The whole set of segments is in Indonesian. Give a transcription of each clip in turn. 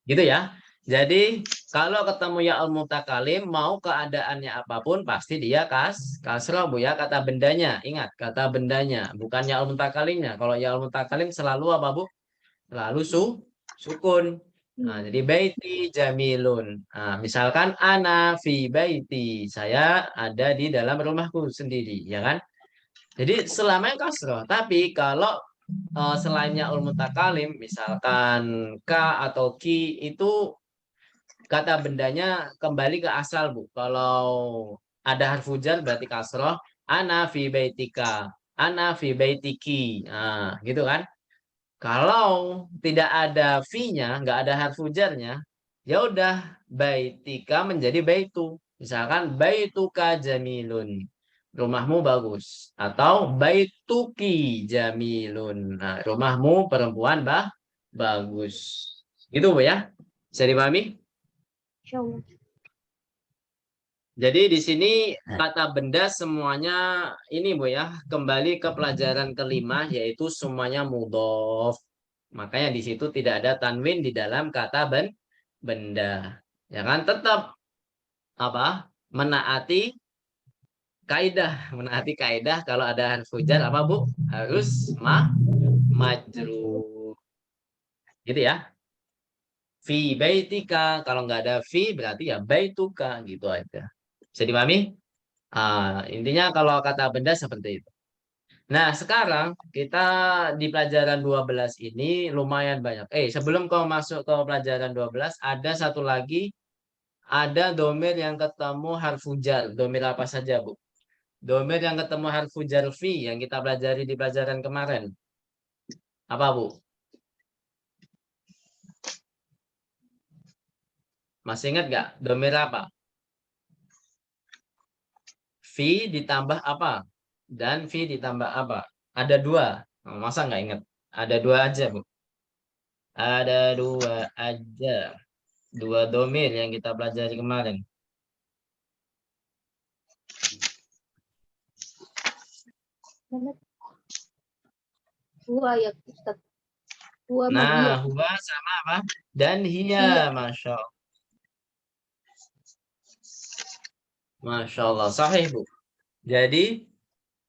Gitu ya. Jadi kalau ketemu ya'ul mutakalim mau keadaannya apapun pasti dia kasroh Bu ya, kata bendanya. Ingat kata bendanya, bukan ya'ul mutakalimnya. Kalau ya'ul mutakalim selalu apa Bu? Selalu sukun. Nah, jadi baiti jamilun. Nah, misalkan ana fi baiti, saya ada di dalam rumahku sendiri, ya kan? Jadi selamanya kasroh. Tapi kalau selainnya ul mutakalim, misalkan ka atau ki itu kata bendanya kembali ke asal Bu. Kalau ada harfu jar berarti kasroh. Ana fi baitika, ana fi baitiki. Nah, gitu kan? Kalau tidak ada fi-nya, nggak ada harfu jarnya, ya udah baitika menjadi baitu. Misalkan baituka jamilun. Rumahmu bagus. Atau baituki jamilun. Nah, rumahmu perempuan bagus. Gitu Bu ya. Bisa dipahami? Jadi di sini kata benda semuanya ini Bu ya, kembali ke pelajaran kelima yaitu semuanya mudhof. Makanya di situ tidak ada tanwin di dalam kata benda. Ya kan tetap apa? Menaati kaidah kalau ada harfu jar apa Bu? Harus majrur. Gitu ya. Fi baitika kalau nggak ada fi berarti ya baituka gitu aja. Bisa dipahami? Intinya kalau kata benda seperti itu. Nah, sekarang kita di pelajaran 12 ini lumayan banyak. Sebelum kau masuk ke pelajaran 12, ada satu lagi, ada domir yang ketemu harfu jar. Domir apa saja, Bu? Domir yang ketemu harfu jar fi yang kita pelajari di pelajaran kemarin. Apa, Bu? Masih ingat nggak? Domir apa? Fi ditambah apa? Dan fi ditambah apa? Ada dua. Masa nggak ingat? Ada dua aja, Bu. Ada dua aja. Dua domir yang kita pelajari kemarin. Huwa ya Ustaz. Huwa Nah, huwa sama apa? Dan hiya, Masya Allah. Masya Allah, sahih Bu. Jadi,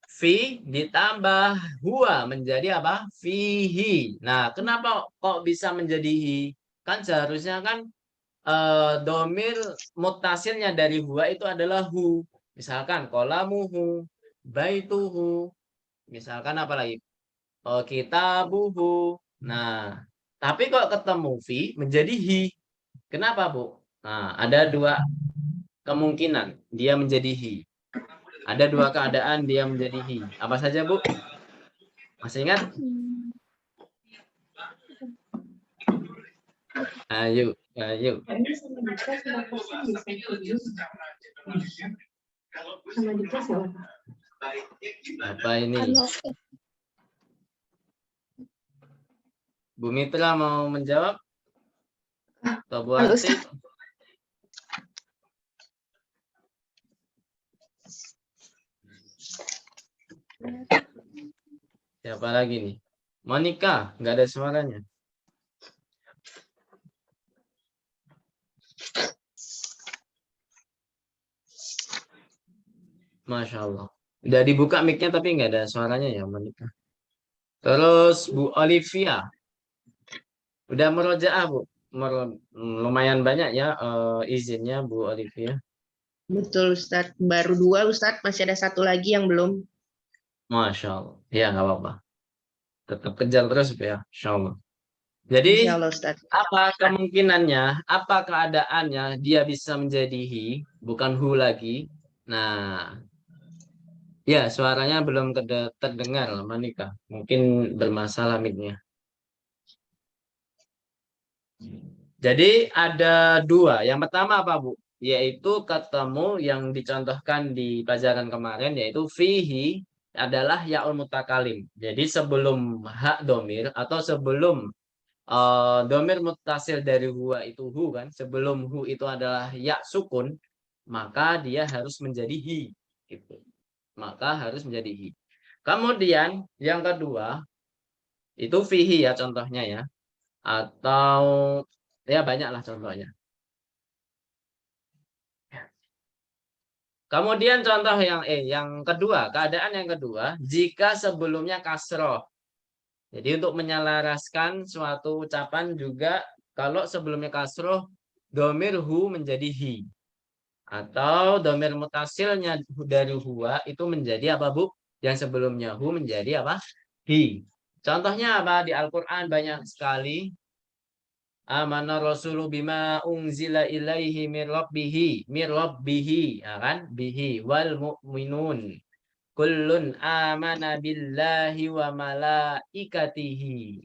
fi ditambah huwa menjadi apa? Fihi. Nah, kenapa kok bisa menjadi hi? Kan seharusnya kan domir mutasilnya dari huwa itu adalah hu. Misalkan kolamuhu, baituhu. Misalkan apa lagi? Kitabuhu. Nah, tapi kok ketemu fi menjadi hi. Kenapa, Bu? Nah, ada dua kemungkinan dia menjadi hi. Ada dua keadaan dia menjadi hi. Apa saja, Bu? Masih ingat? Ayo, ayo. Apa ini? Bu Mitra mau menjawab? Atau Bu Atik? Siapa lagi nih? Monica, nggak ada suaranya. Masya Allah. Udah dibuka mic-nya tapi nggak ada suaranya ya Monica. Terus Bu Olivia. Udah merojaah Bu. Lumayan banyak ya izinnya Bu Olivia. Betul Ustadz. Baru dua Ustadz. Masih ada satu lagi yang belum. Masya Allah. Ya nggak apa-apa. Tetap kejar terus ya. Insya Allah. Jadi Insya Allah Ustadz. apa kemungkinannya? Apa keadaannya dia bisa menjadi hi, bukan hu lagi? Nah, ya suaranya belum terdengar Monica. Mungkin bermasalah mic-nya. Jadi ada dua. Yang pertama apa, Bu? Yaitu ketemu yang dicontohkan di pelajaran kemarin, yaitu fihi adalah ya'ul mutakalim. Jadi sebelum hak domir atau sebelum domir mutasil dari huwa itu hu kan, sebelum hu itu adalah ya sukun, maka dia harus menjadi hi. Gitu. Maka harus menjadi hi. Kemudian yang kedua, itu fihi ya contohnya ya. Atau Ya banyaklah contohnya. Kemudian contoh yang kedua, keadaan yang kedua, jika sebelumnya kasroh. Jadi untuk menyelaraskan suatu ucapan juga, kalau sebelumnya kasroh, domir hu menjadi hi. Atau domir mutasilnya dari huwa itu menjadi apa, Bu? Yang sebelumnya hu menjadi apa? Hi. Contohnya apa? Di Al-Quran banyak sekali. Amana rasulu bima unzila ilaihi mir rabbihi, ya kan? Bihi wal mu'minun. Kullun amana billahi wa malaikatihi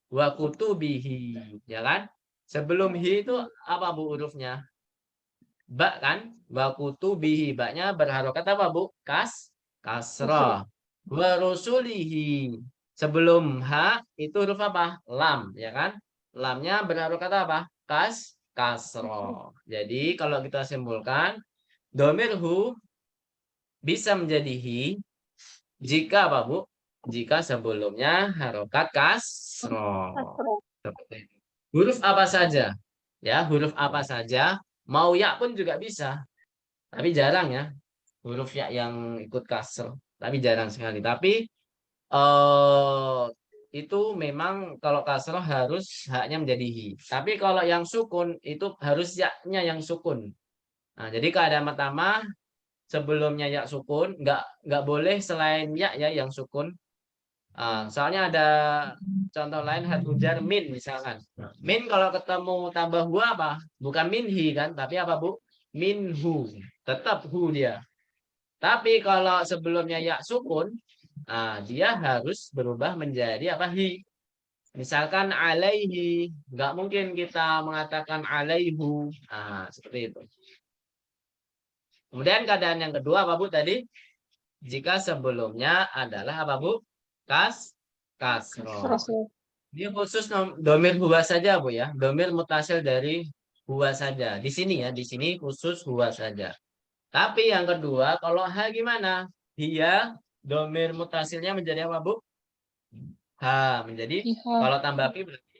wa kutubihi, ya kan? Sebelum hi itu apa, Bu, hurufnya? Ba kan? Wa kutubihi, baknya berharokat apa, Bu? Kasrah. Wa rusulihi. Sebelum ha itu huruf apa? Lam, ya kan? Lamnya berharokat apa? Kasroh. Jadi kalau kita simpulkan, domir hu bisa menjadi hi jika apa, Bu? Jika sebelumnya harokat kasroh. Seperti itu. Huruf apa saja? Ya, huruf apa saja. Mau ya pun juga bisa. Tapi jarang ya. Huruf ya yang ikut kasroh. Tapi jarang sekali. Tapi itu memang kalau kasroh harus haknya menjadi hi. Tapi kalau yang sukun itu harus ya-nya yang sukun. Nah, jadi keadaan pertama sebelumnya ya sukun, nggak boleh selain ya yang sukun. Soalnya ada contoh lain harfu jar min misalkan. Min kalau ketemu tambah hu apa? Bukan minhi kan, tapi apa, Bu? Minhu. Tetap hu dia. Tapi kalau sebelumnya ya sukun, dia harus berubah menjadi apa? Hi. Misalkan alaihi, nggak mungkin kita mengatakan alaihu. Seperti itu. Kemudian keadaan yang kedua apa, Bu, tadi? Jika sebelumnya adalah apa, Bu? Kasroh. Ini khusus domir huwa saja, Bu, ya. Domir mutasil dari huwa saja. Di sini ya, di sini khusus huwa saja. Tapi yang kedua, kalau ha gimana? Dia domir mutasilnya menjadi apa, Bu? Ha, menjadi kalau tambah pi berarti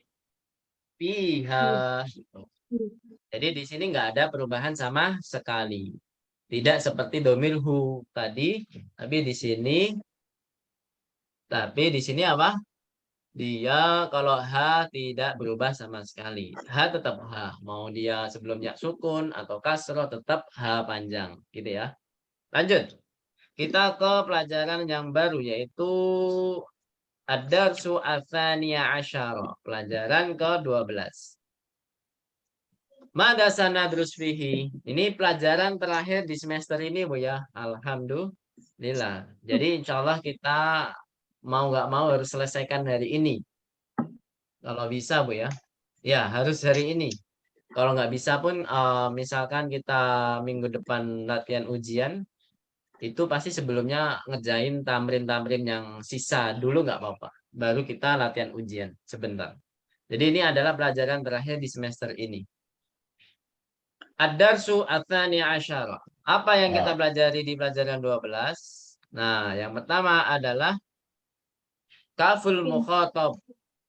piha. Jadi di sini nggak ada perubahan sama sekali. Tidak seperti domir hu tadi, tapi di sini apa? Dia kalau ha tidak berubah sama sekali. Ha tetap ha. Mau dia sebelumnya sukun atau kasroh tetap ha panjang. Gitu ya. Lanjut. Kita ke pelajaran yang baru yaitu Ad-Darsu Ats-Tsaniyah Asyara. Pelajaran ke-12. Mada sanadrus fihi. Ini pelajaran terakhir di semester ini, Bu, ya. Alhamdulillah. Jadi insya Allah kita mau nggak mau harus selesaikan hari ini. Kalau bisa, Bu, ya. Ya, harus hari ini. Kalau nggak bisa pun, misalkan kita minggu depan latihan ujian, itu pasti sebelumnya ngerjain tamrin-tamrin yang sisa dulu nggak apa-apa. Baru kita latihan ujian sebentar. Jadi ini adalah pelajaran terakhir di semester ini. Ad-Darsu Ats-Tsaniyah Asyara. Apa yang kita pelajari di pelajaran 12? Nah, yang pertama adalah kaful mukhatab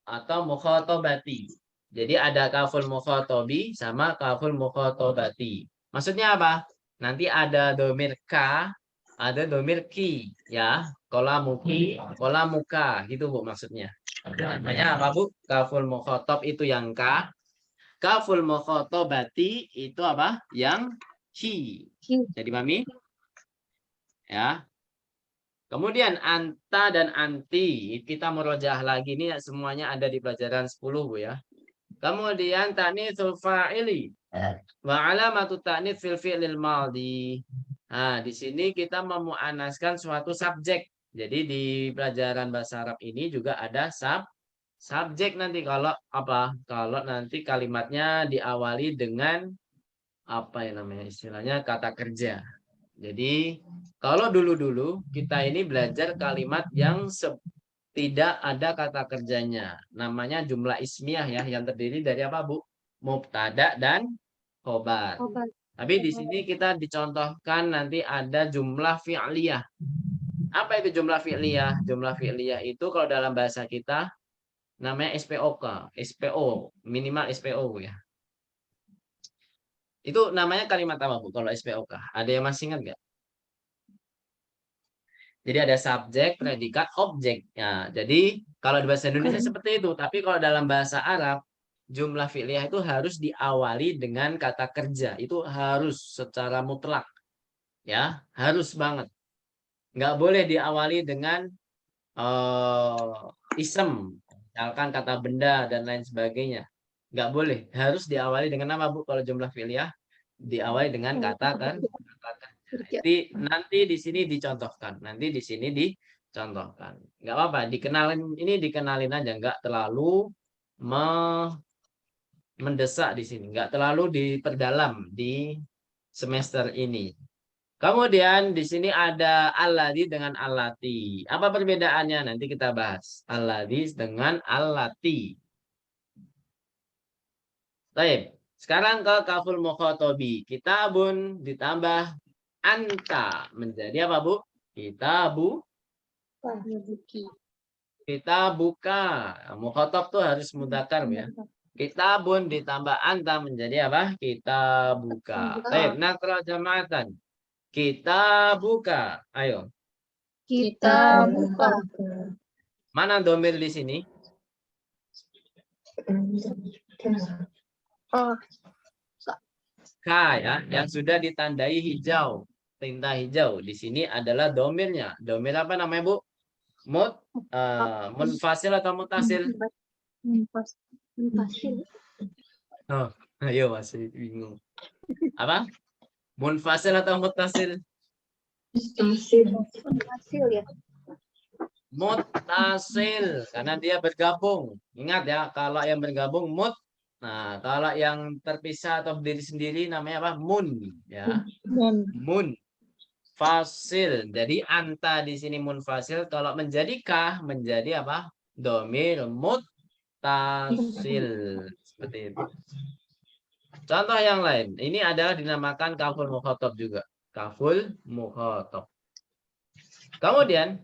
atau mukhatabati. Jadi ada kaful mukhatabi sama kaful mukhatabati. Maksudnya apa? Nanti ada domir ka, ada domir ki, ya. Kolamuki, kolamuka, gitu, Bu, maksudnya. Namanya apa, Bu? Kaful mukhatab itu yang ka, kaful mukhatabati itu apa? Yang ki. Jadi Mami? Ya. Kemudian anta dan anti, kita merojah lagi ini semuanya ada di pelajaran 10, Bu, ya. Kemudian ta'nitsul fa'ili wa alamatu ta'nits fil fi'lil madhi. Nah, di sini kita memuannaskan suatu subjek. Jadi di pelajaran bahasa Arab ini juga ada subjek nanti kalau apa? Kalau nanti kalimatnya diawali dengan apa ya namanya istilahnya kata kerja. Jadi kalau dulu-dulu kita ini belajar kalimat yang tidak ada kata kerjanya. Namanya jumlah ismiyah ya, yang terdiri dari apa, Bu? Mubtada dan khobar. Tapi di sini kita dicontohkan nanti ada jumlah fi'liyah. Apa itu jumlah fi'liyah? Jumlah fi'liyah itu kalau dalam bahasa kita namanya SPOK, SPO, minimal SPO ya. Itu namanya kalimat apa, Bu? Kalau SPOK. Ada yang masih ingat nggak? Jadi ada subjek, predikat, objek. Ya, jadi kalau di bahasa Indonesia seperti itu. Tapi kalau dalam bahasa Arab, jumlah fi'liyah itu harus diawali dengan kata kerja. Itu harus secara mutlak. Ya, harus banget. Nggak boleh diawali dengan isem. Misalkan kata benda dan lain sebagainya. Nggak boleh. Harus diawali dengan apa, Bu? Kalau jumlah fi'liyah diawali dengan kata kan. Kerja. Jadi nanti di sini dicontohkan, nanti di sini dicontohkan. Nggak apa-apa, dikenalin aja, nggak terlalu mendesak di sini, nggak terlalu diperdalam di semester ini. Kemudian di sini ada alladzi dengan allati. Apa perbedaannya? Nanti kita bahas. Alladzi dengan allati. Baik, sekarang ke kaful mukhatobi. Kitabun ditambah anta menjadi apa, Bu? Kita buka. Mukhatab tuh harus mudzakkar ya. Kitabun ditambah anta menjadi apa? Kita buka. Baik, nakra jama'atan. Kita buka. Ayo. Kita buka. Mana domir di sini? Oh, Ka ya, yang sudah ditandai hijau. Tinta hijau. Di sini adalah domirnya. Domir apa namanya, Bu? Munfasil atau mutasil? Munfasil. Oh, ayo masih bingung. Apa? Munfasil atau mutasil? Munfasil ya. Mutasil karena dia bergabung. Ingat ya, kalau yang bergabung mut. Nah, kalau yang terpisah atau berdiri sendiri namanya apa? Mun ya. Mun. Fasil. Jadi anta di sini munfasil. Kalau menjadi kah menjadi apa? Domir mutasil. Seperti itu. Contoh yang lain. Ini adalah dinamakan kaful mukhatab juga. Kaful mukhatab. Kemudian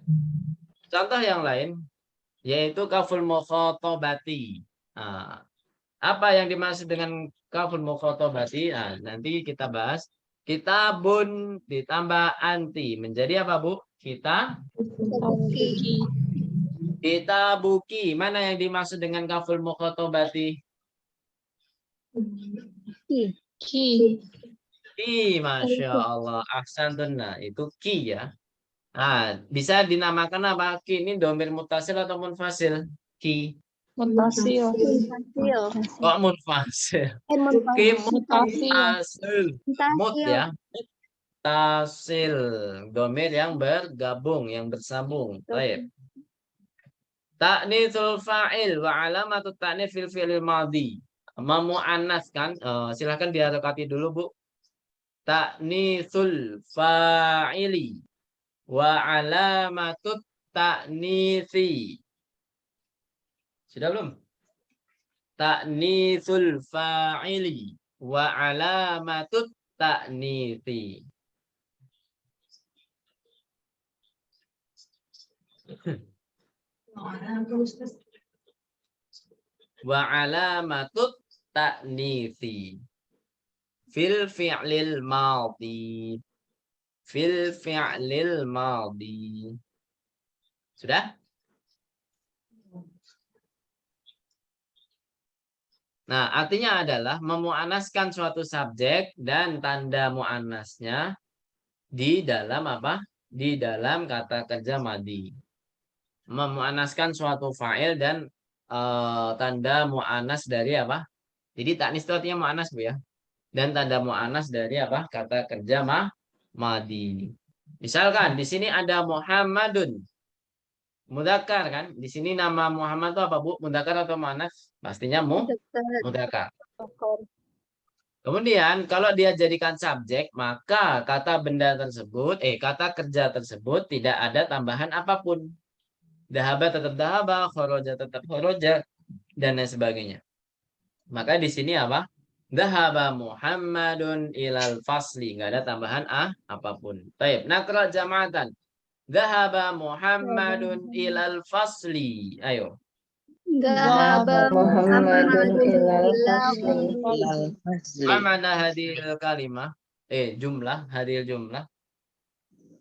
contoh yang lain yaitu kaful mukhatabati. Nah, apa yang dimaksud dengan kaful mukhatabati? Nah, nanti kita bahas. Kitabun ditambah anti menjadi apa, Bu? Kita buki. Mana yang dimaksud dengan kaful mukhatabati? Ki, Masya Allah. Ahsantuna. Itu ki ya. Nah, bisa dinamakan apa? Ki ini domir mutasil atau munfasil? Ki. Munfasil. Kok munfasil? Ki mutasil. Mut ya. Mutasil. Domir yang bergabung, yang bersambung. Baik. Ta'nitsul fa'il wa alamatut ta'nits fil fi'il madhi. Memuannaskan, silahkan diharakati dulu, Bu. Ta'nitsul fa'ili wa alamatut ta'nitsi. Sudah belum? Ta'nitsul fa'ili wa alamatut ta'nitsi. Wa alamatut ta'nitsi. Fil fi'lil madhi. Fil fi'lil madhi. Sudah? Nah, artinya adalah memuannaskan suatu subjek dan tanda muannasnya di dalam apa? Di dalam kata kerja madhi. Memuannaskan suatu fa'il dan tanda muannas dari apa? Jadi taknis itu artinya muannas, Bu ya. Dan tanda muannas dari apa? Kata kerja madhi. Misalkan di sini ada Muhammadun. Mudzakkar kan? Di sini nama Muhammad itu apa, Bu? Mudzakkar atau muannas? Pastinya mudzakkar. Kemudian kalau dia jadikan subjek, maka kata benda tersebut, kata kerja tersebut tidak ada tambahan apapun. Dahaba tetap dahaba, khoroja tetap khoroja, dan lain sebagainya. Maka di sini apa? Dahaba Muhammadun ilal fasli. Nggak ada tambahan apapun. Baik, nakra jama'atan. Dahaba Muhammadun ilal fasli. Ayo. Dhahaba Muhammadun ilal ilal fasli. Ma mana hadil kalimah? Jumlah, hadil jumlah.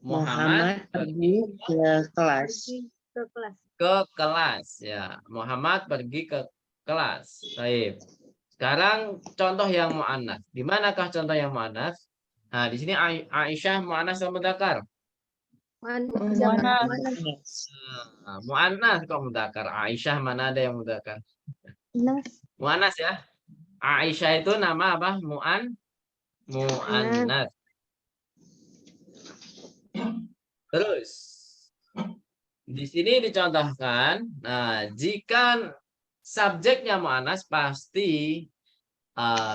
Muhammad Muhammad pergi ke kelas. ke kelas. ke kelas ya. Muhammad pergi ke kelas. Baik. Sekarang contoh yang mu'annas. Di manakah contoh yang mu'annas? Nah, di sini Aisyah mu'annas atau mudzakkar? Mu'annas kok mudzakkar. Aisyah mana ada yang mudzakkar? Mu'annas ya. Aisyah itu nama apa? Mu'annas. Terus di sini dicontohkan, nah jika subjeknya mu'annas pasti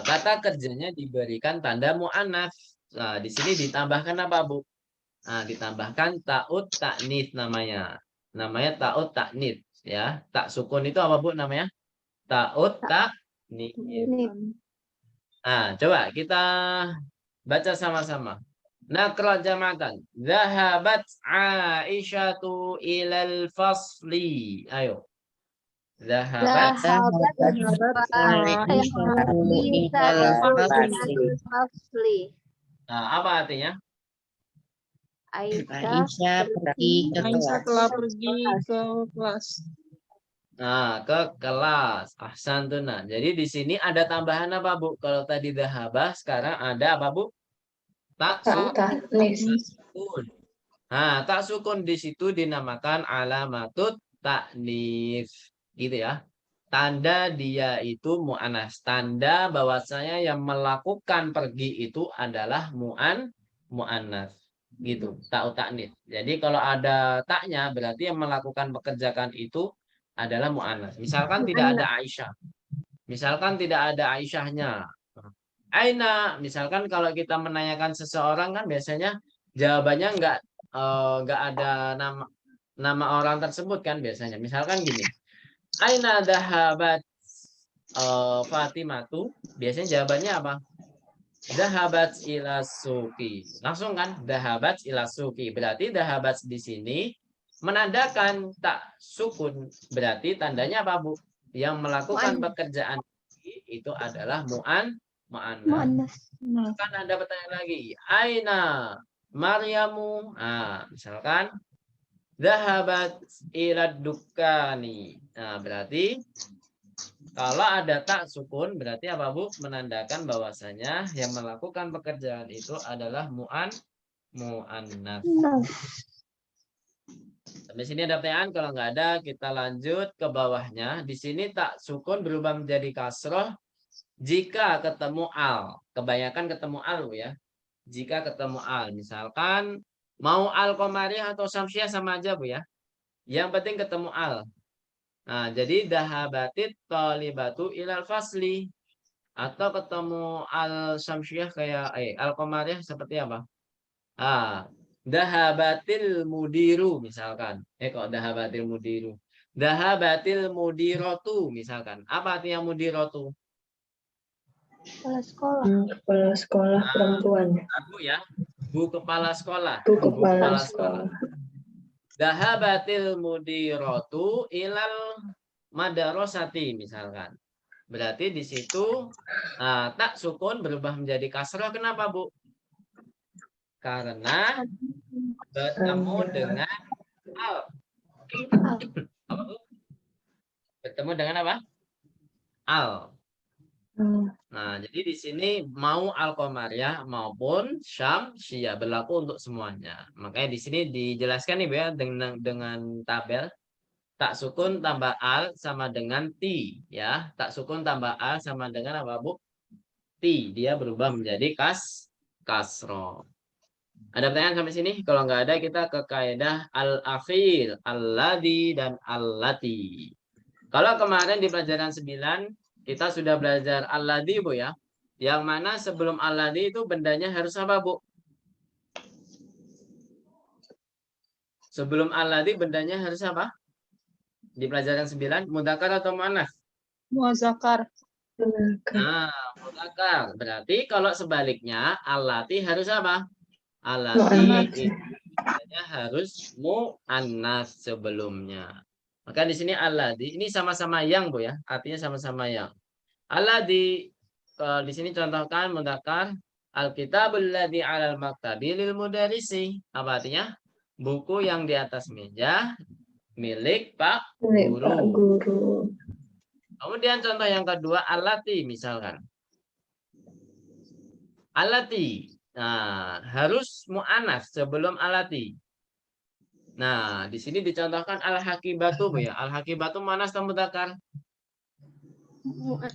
kata kerjanya diberikan tanda mu'annas. Nah, di sini ditambahkan apa, Bu? Nah, ditambahkan ta'ud ta'nits namanya. Namanya ta'ud ta'nits ya. Tak sukun itu apa, Bu, namanya? Ta'ud ta'nits. Nah, coba kita baca sama-sama. Naqra jama'atan. Zahabat Aisyatu ilal fasli. Ayo. Zahabat. Nah, apa artinya? Aisyah pergi ke kelas. telah pergi ke kelas. Nah, ke kelas. Ahsantuna. Jadi di sini ada tambahan apa, Bu? Kalau tadi zahabah, sekarang ada apa, Bu? Tak sukun. Nah, tak sukun di situ dinamakan alamatut ta'nits. Gitu ya. Tanda dia itu mu'annas. Tanda bahwasanya yang melakukan pergi itu adalah mu'annas. Gitu. Ta'u ta'nits. Jadi kalau ada taknya berarti yang melakukan pekerjaan itu adalah mu'annas. Misalkan tidak ada Aisyah. Misalkan tidak ada Aisyahnya. Aina, misalkan kalau kita menanyakan seseorang kan biasanya jawabannya nggak ada nama orang tersebut kan biasanya. Misalkan gini, Aina dhahabat Fatimatu, biasanya jawabannya apa? Dhahabat ila suki. Langsung kan, dhahabat ila suki. Berarti dhahabat di sini menandakan tak sukun. Berarti tandanya apa, Bu? Yang melakukan pekerjaan itu adalah mu'annas. Kan ada pertanyaan lagi. Aina Maryamu. Nah, misalkan zahabat ila dukani. Nah, berarti kalau ada tak sukun berarti apa, Bu? Menandakan bahwasanya yang melakukan pekerjaan itu adalah mu'annas. Sampai sini ada pertanyaan? Kalau nggak ada, kita lanjut ke bawahnya. Di sini tak sukun berubah menjadi kasroh jika ketemu al. Kebanyakan ketemu al, Bu ya. Jika ketemu al, misalkan mau al-qamariyah atau syamsiyah sama aja, Bu ya. Yang penting ketemu al. Nah, jadi dahabatit talibatu ilal fasli. Atau ketemu al-syamsiyah kayak al-qamariyah seperti apa? Dahabatil mudiru misalkan. Kok dahabatil mudiru? Dahabatil mudirotu misalkan. Apa artinya mudirotu? Kepala sekolah. Kepala sekolah perempuan. Bu ya. Bu kepala sekolah. Bu kepala sekolah. Dahabatil mudirotu ilal madarosati misalkan. Berarti di situ tak sukun berubah menjadi kasroh. Kenapa, Bu? Karena bertemu dengan al. Apa, Bu? Bertemu dengan apa? Al. Nah, jadi di sini mau al-qamariyah maupun syamsiyah berlaku untuk semuanya. Makanya di sini dijelaskan nih, Bu ya, dengan tabel tak sukun tambah al sama dengan ti ya. Tak sukun tambah al sama dengan apa, Bu? Ti. Dia berubah menjadi kasroh. Ada pertanyaan sampai sini? Kalau nggak ada, kita ke kaidah al-akhir, alladhi dan allati. Kalau kemarin di pelajaran 9 kita sudah belajar alladhi, Bu ya. Yang mana sebelum alladhi itu bendanya harus apa, Bu? Sebelum alladhi bendanya harus apa? Di pelajaran 9, mudzakkar atau muannats? Muzakkar. Nah, mudzakkar. Berarti kalau sebaliknya allati harus apa? Allati itu harus muannats sebelumnya. Maka di sini alladzi ini sama-sama yang, Bu ya. Artinya sama-sama yang. Alladzi di sini contohkan mudzakkar alkitabul ladzi 'alal maktabi lil mudarrisi. Apa artinya? Buku yang di atas meja milik Pak Milik Pak Guru. Guru. Kemudian contoh yang kedua allati misalkan. Allati. Nah, harus mu'anats sebelum alati. Nah, di sini dicontohkan al-hakibatu, Bu ya. Al-hakibatu mu'anats atau mudzakkar?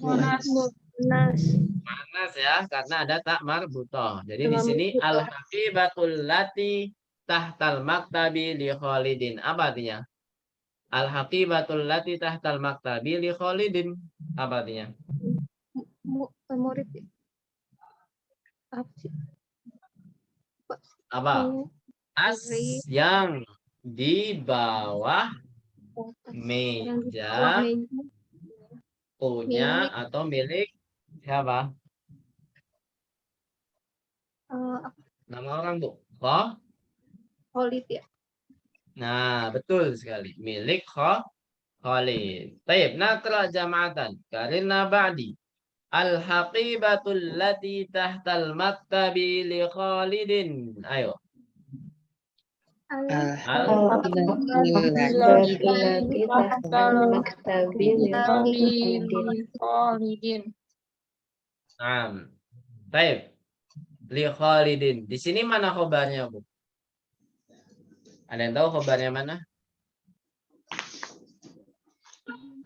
Monas. Mu'anats ya, karena ada tak marbutoh. Jadi di sini al-hakibatul lati tahtal maktabi li Khalidin. Apa artinya? Al-hakibatul lati tahtal maktabi li Khalidin. Apa artinya? Murid apa sih? Apa? As yang di bawah meja punya atau milik siapa? Nama orang, Bu. Khalid ya. Nah, betul sekali. Milik Khalid. Baik, nakra jama'atan. Karena ba'di. Al-haqibatul lati tahtal maktabi li Khalidin. Ayo. Naam. Baik. Li Khalidin. Di sini mana khobarnya, Bu? Ada yang tahu khobarnya mana?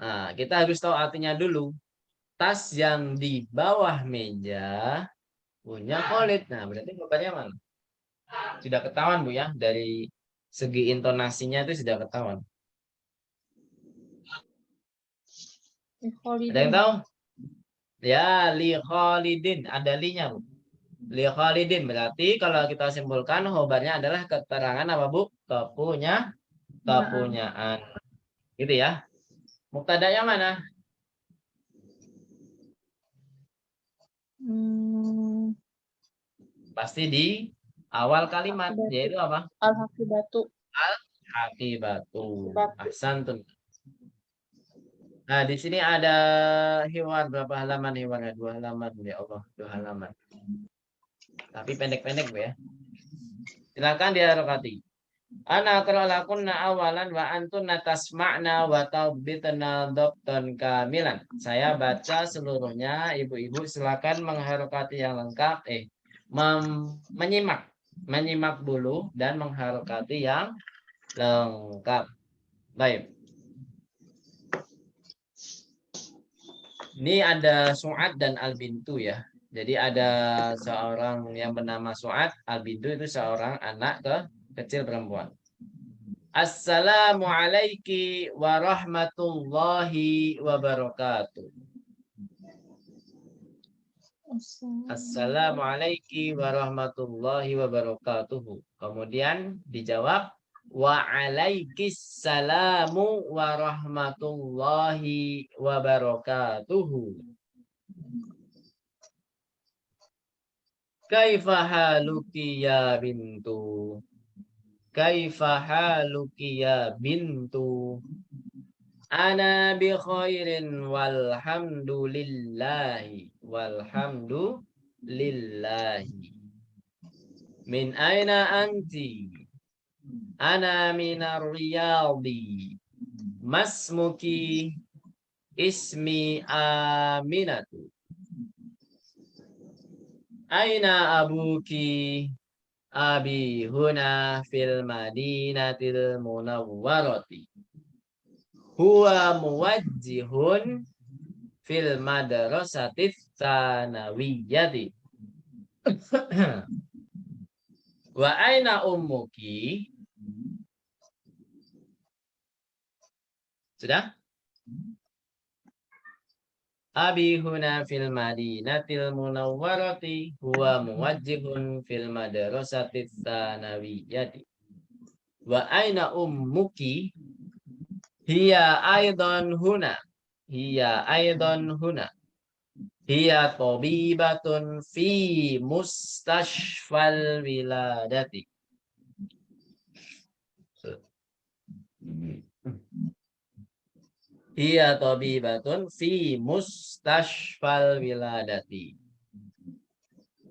Nah, kita harus tahu artinya dulu. Tas yang di bawah meja punya Khalid. Nah, berarti khobarnya mana? Sudah ketahuan, Bu ya, dari segi intonasinya itu sudah ketahuan. Ada yang tahu? Ya, li Khalidin, ada linya, Bu. Li Khalidin berarti kalau kita simpulkan khobarnya adalah keterangan apa, Bu? Kepunyaan. Gitu ya. Muktadanya mana? Pasti di awal kalimat, yaitu apa? Al-hakibatu. Al-hakibatu. Ahsantun. Nah, di sini ada hewan berapa halaman hewannya? 2 halaman, ya Allah, 2 halaman. Tapi pendek-pendek, Bu ya. Silakan diharokati. Ana akralakunna awalan wa antunna tasma'na wa taubitna dhabtan kamilan. Saya baca seluruhnya, ibu-ibu silakan mengharokati yang lengkap. Menyimak dulu dan mengharokati yang lengkap. Baik. Ini ada Su'ad dan Al-Bintu ya. Jadi ada seorang yang bernama Su'ad, Al-Bintu itu seorang anak kecil perempuan. Assalamualaikum warahmatullahi wabarakatuh. Assalamualaikum warahmatullahi wabarakatuh. Kemudian dijawab wa'alaikissalamu warahmatullahi wabarakatuh. Kaifa haluki ya bintu? Kaifa haluki ya bintu? Ana bi khairin walhamdulillahi. Min aina anti? Ana minar riyadi. Masmuki? Ismi Aminatu. Aina abuki? Abi huna fil madinatil munawwarati. Huwa muwajjihun fil madrasatis tsanawiyati. Wa aina ummuki? Sudah? Abi huna fil madinatil munawwarati huwa muwajjihun fil madrasatis tsanawiyati. Wa aina ummuki? Hiya aidan huna. Hiya tabibatun fi mustashfal wiladati. Hiya tabibatun fi mustashfal wiladati.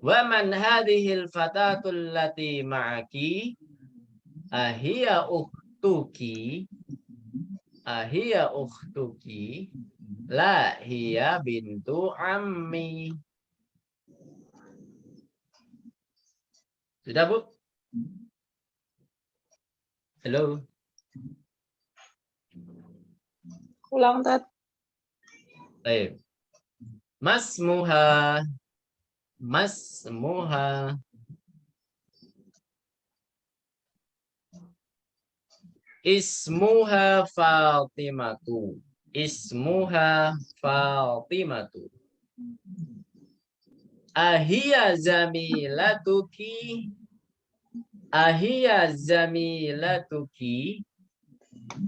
Wa man hadhil fatatul lati ma'aki? Ahiya ukhtuki? Ahiya ukhtuki? La hiya bintu ammi. Sudah, Bu? Halo. Ulang, Tat. Baik. Masmuha. Masmuha. Ismuha Fatimatu. Ismuha Fatimatu. Ahiya zamilatuki. Ahiya zamilatuki.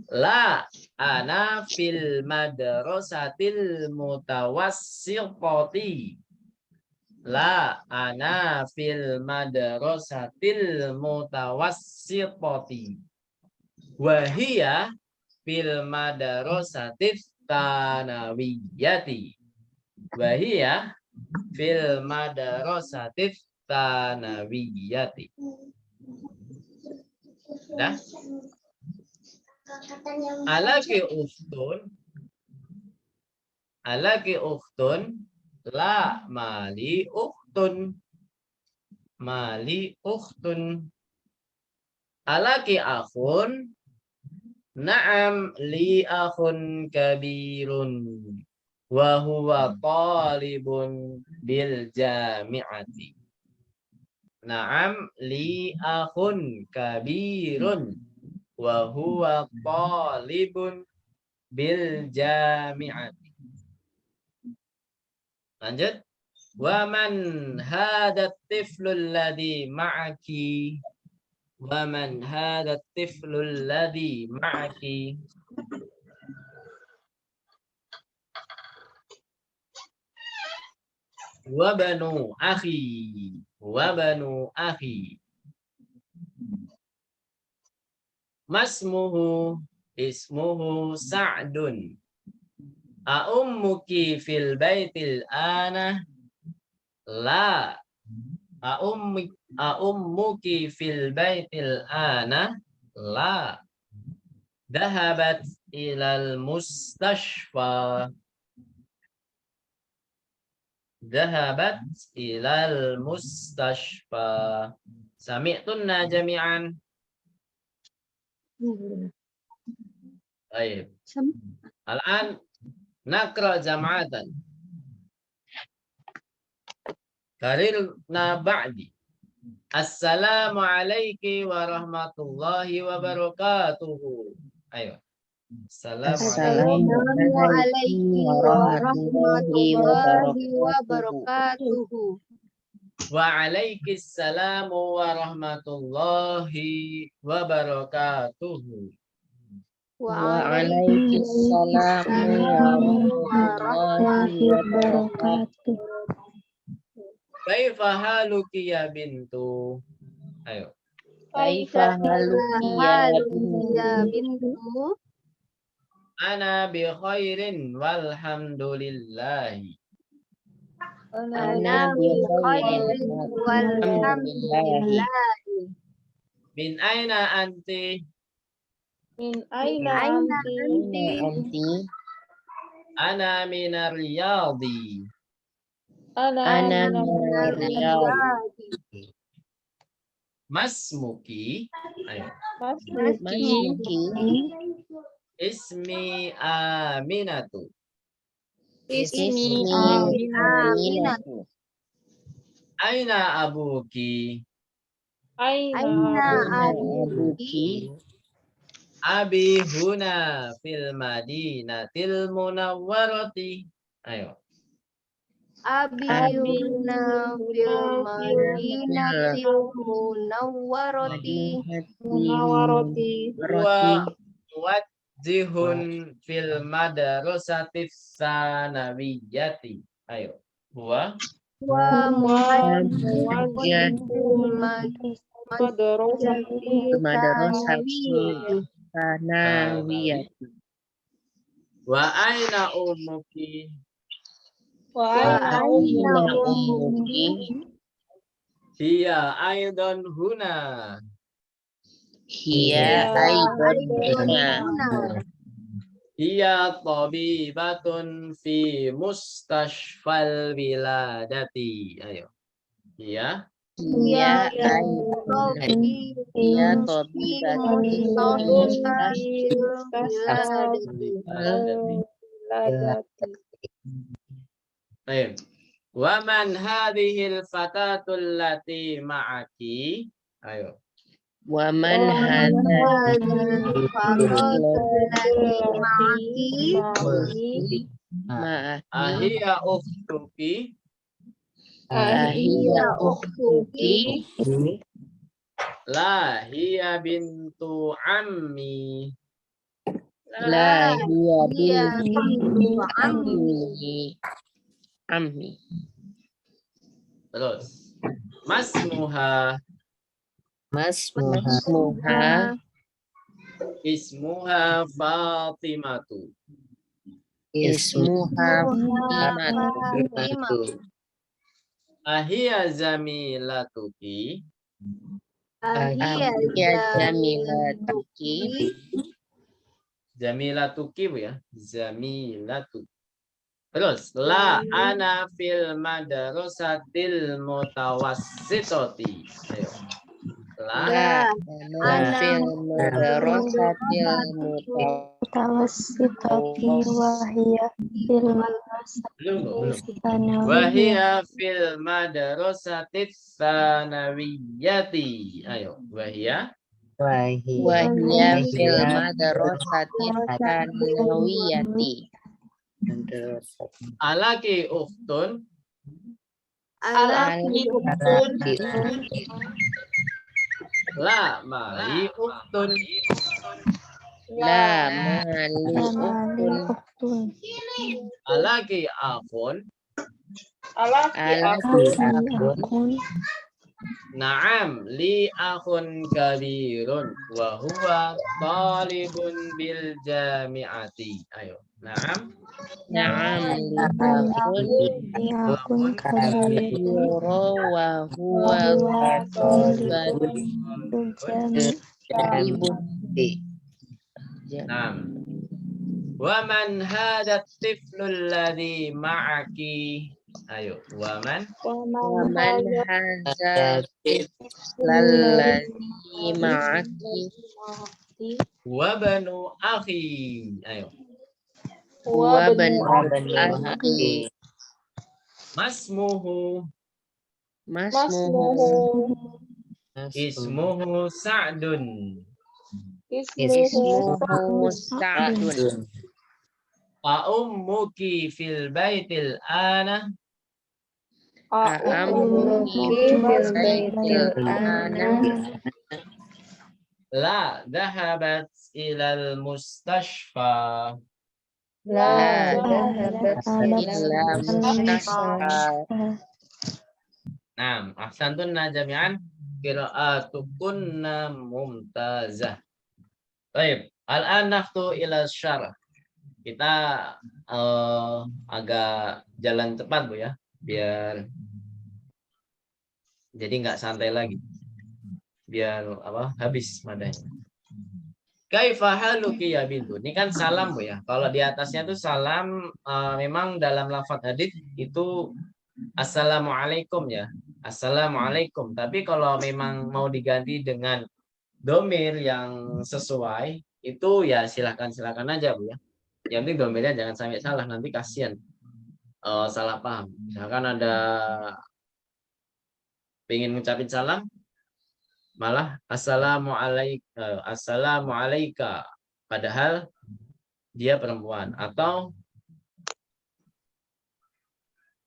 La ana fil madrasatil mutawassitati. La ana fil madrasatil mutawassitati. Wahia fil madrasatif tanawiyati. Wahia fil madrasatif tanawiyati. Dah? Alaki ukhtun. Alaki ukhtun. La mali ukhtun. Mali ukhtun. Alaki akhun. Na'am li akhun kabirun. Wa huwa talibun bil jami'ati. Na'am li akhun kabirun. Wa huwa talibun bil jami'ati. Lanjut. Wa man hadha tiflu alladhi ma'aki? Wa man hadha tiflu alladhi ma'aki? Wa banu akhi. Wa banu akhi. Masmuhu ismuhu Sa'dun. A'ummuki fil baitil ana? La. A'ummuki fil baitil ana? La. Dahabat ilal mustashfa. Dahabat ilal mustashfa. Sami'tunna jami'an. Baik. Al-an nakra jam'atan. Karirna ba'di. Assalamu alayki wa rahmatullahi wa barakatuhu. Ayo. Assalamualaikum warahmatullahi wabarakatuh. Waalaikumsalam warahmatullahi wabarakatuh. Waalaikumsalam warahmatullahi wabarakatuh. Kaifa haluki ya bintu? Ayo. Kaifa haluki ya bintu? Ana bi khairin walhamdulillahi. Ana bi khairin walhamdulillahi. Min aina anti? Min aina anti? Ana minar riyadi. Ana minar riyadi. Masmuki? Ayo. Masmuki? Ismi Aminatu. Ismi Aminatu. Aina abuki? Aina abuki? Abi huna fil madinatil munawwarati. Ayo. Abi huna fil madinatil munawwarati. Wa wajihun fil madrasatis sanawiyati. Ayo. Wa madrasatil sanawiyati. Wa aina ummuki? Wa Wa aina aina ummuki? Hiya aidan huna. Hiya Ya, aidan huna. huna. Hiya tabibatun fi mustashfal wiladati. Ayo. Hiya Hiya Ya aidan Rabbi hiya fi tabibatun mustaqbil Mustashfal bilad. al-ladati. Baik. Wa man hadhil fatatul lati ma'aki? Ayo. Wa man Wa man hadza Hadhihi fatatul lati ma'aki ma'aki Ahiya ukhtuki? ahiya ukhtuki La hiya bintu ammi. la hiya hiya bintu ammi ammi Terus. Masmuha. masmuha Ismuha Fatimatu. ismuha Fatimatu Fatimah. Ahiya zamilatuki? Hiya ahiya jamilatuki Jamilatuki bu ya. Zamilatu. Terus. La ana fil madrasatil mutawassitati. Ayo. La. la ana fil madrasatil mutawassitati wahia fil Belum. tsanawiyah Wahia fil madrasatis tsanawiyati. Ayo. Wahia. wahya fil madrasatil tsanawiyati Alaki uftun. Alaki La mali uftun. la mali amali uktun uktun Alaki akhun. Alaki alaki akun Naam li akhun kabirun wa huwa talibun bil jami'ati. Ayo. Naam. na'am li akun kabir yuro wa huwa huwa talibun jami talibun Naam. Wa man hada tiflu alladhi ma'aki? Ayo. Wa man wa man hadza lalladhi ma'aki wa banu akhi. Ayo. wa banu akhi Masmuhu. masmuhu Ismuhu Sa'dun. ismuhu Sa'dun Ummuki fil baitil ana? a'ammuki fil baitil ana La dhahabat ilal mustashfa. la dhahabat ila mustashfa Naam, ahsantunna jami'an. Qira'atukunna mumtazah. Baik, al-an naftu ila syarah. Kita agak jalan cepat Bu ya, biar jadi nggak santai lagi. Biar habis madanya. Kaifa haluki ya bintu. Ini kan salam Bu ya. Kalau di atasnya tuh salam memang dalam lafaz hadits itu assalamualaikum ya. Assalamualaikum. Tapi kalau memang mau diganti dengan domir yang sesuai itu ya silakan aja Bu ya. Yang penting domirnya jangan sampai salah, nanti kasihan salah paham. Misalkan ada pengen ngucapin salam malah assalamualaika padahal dia perempuan, atau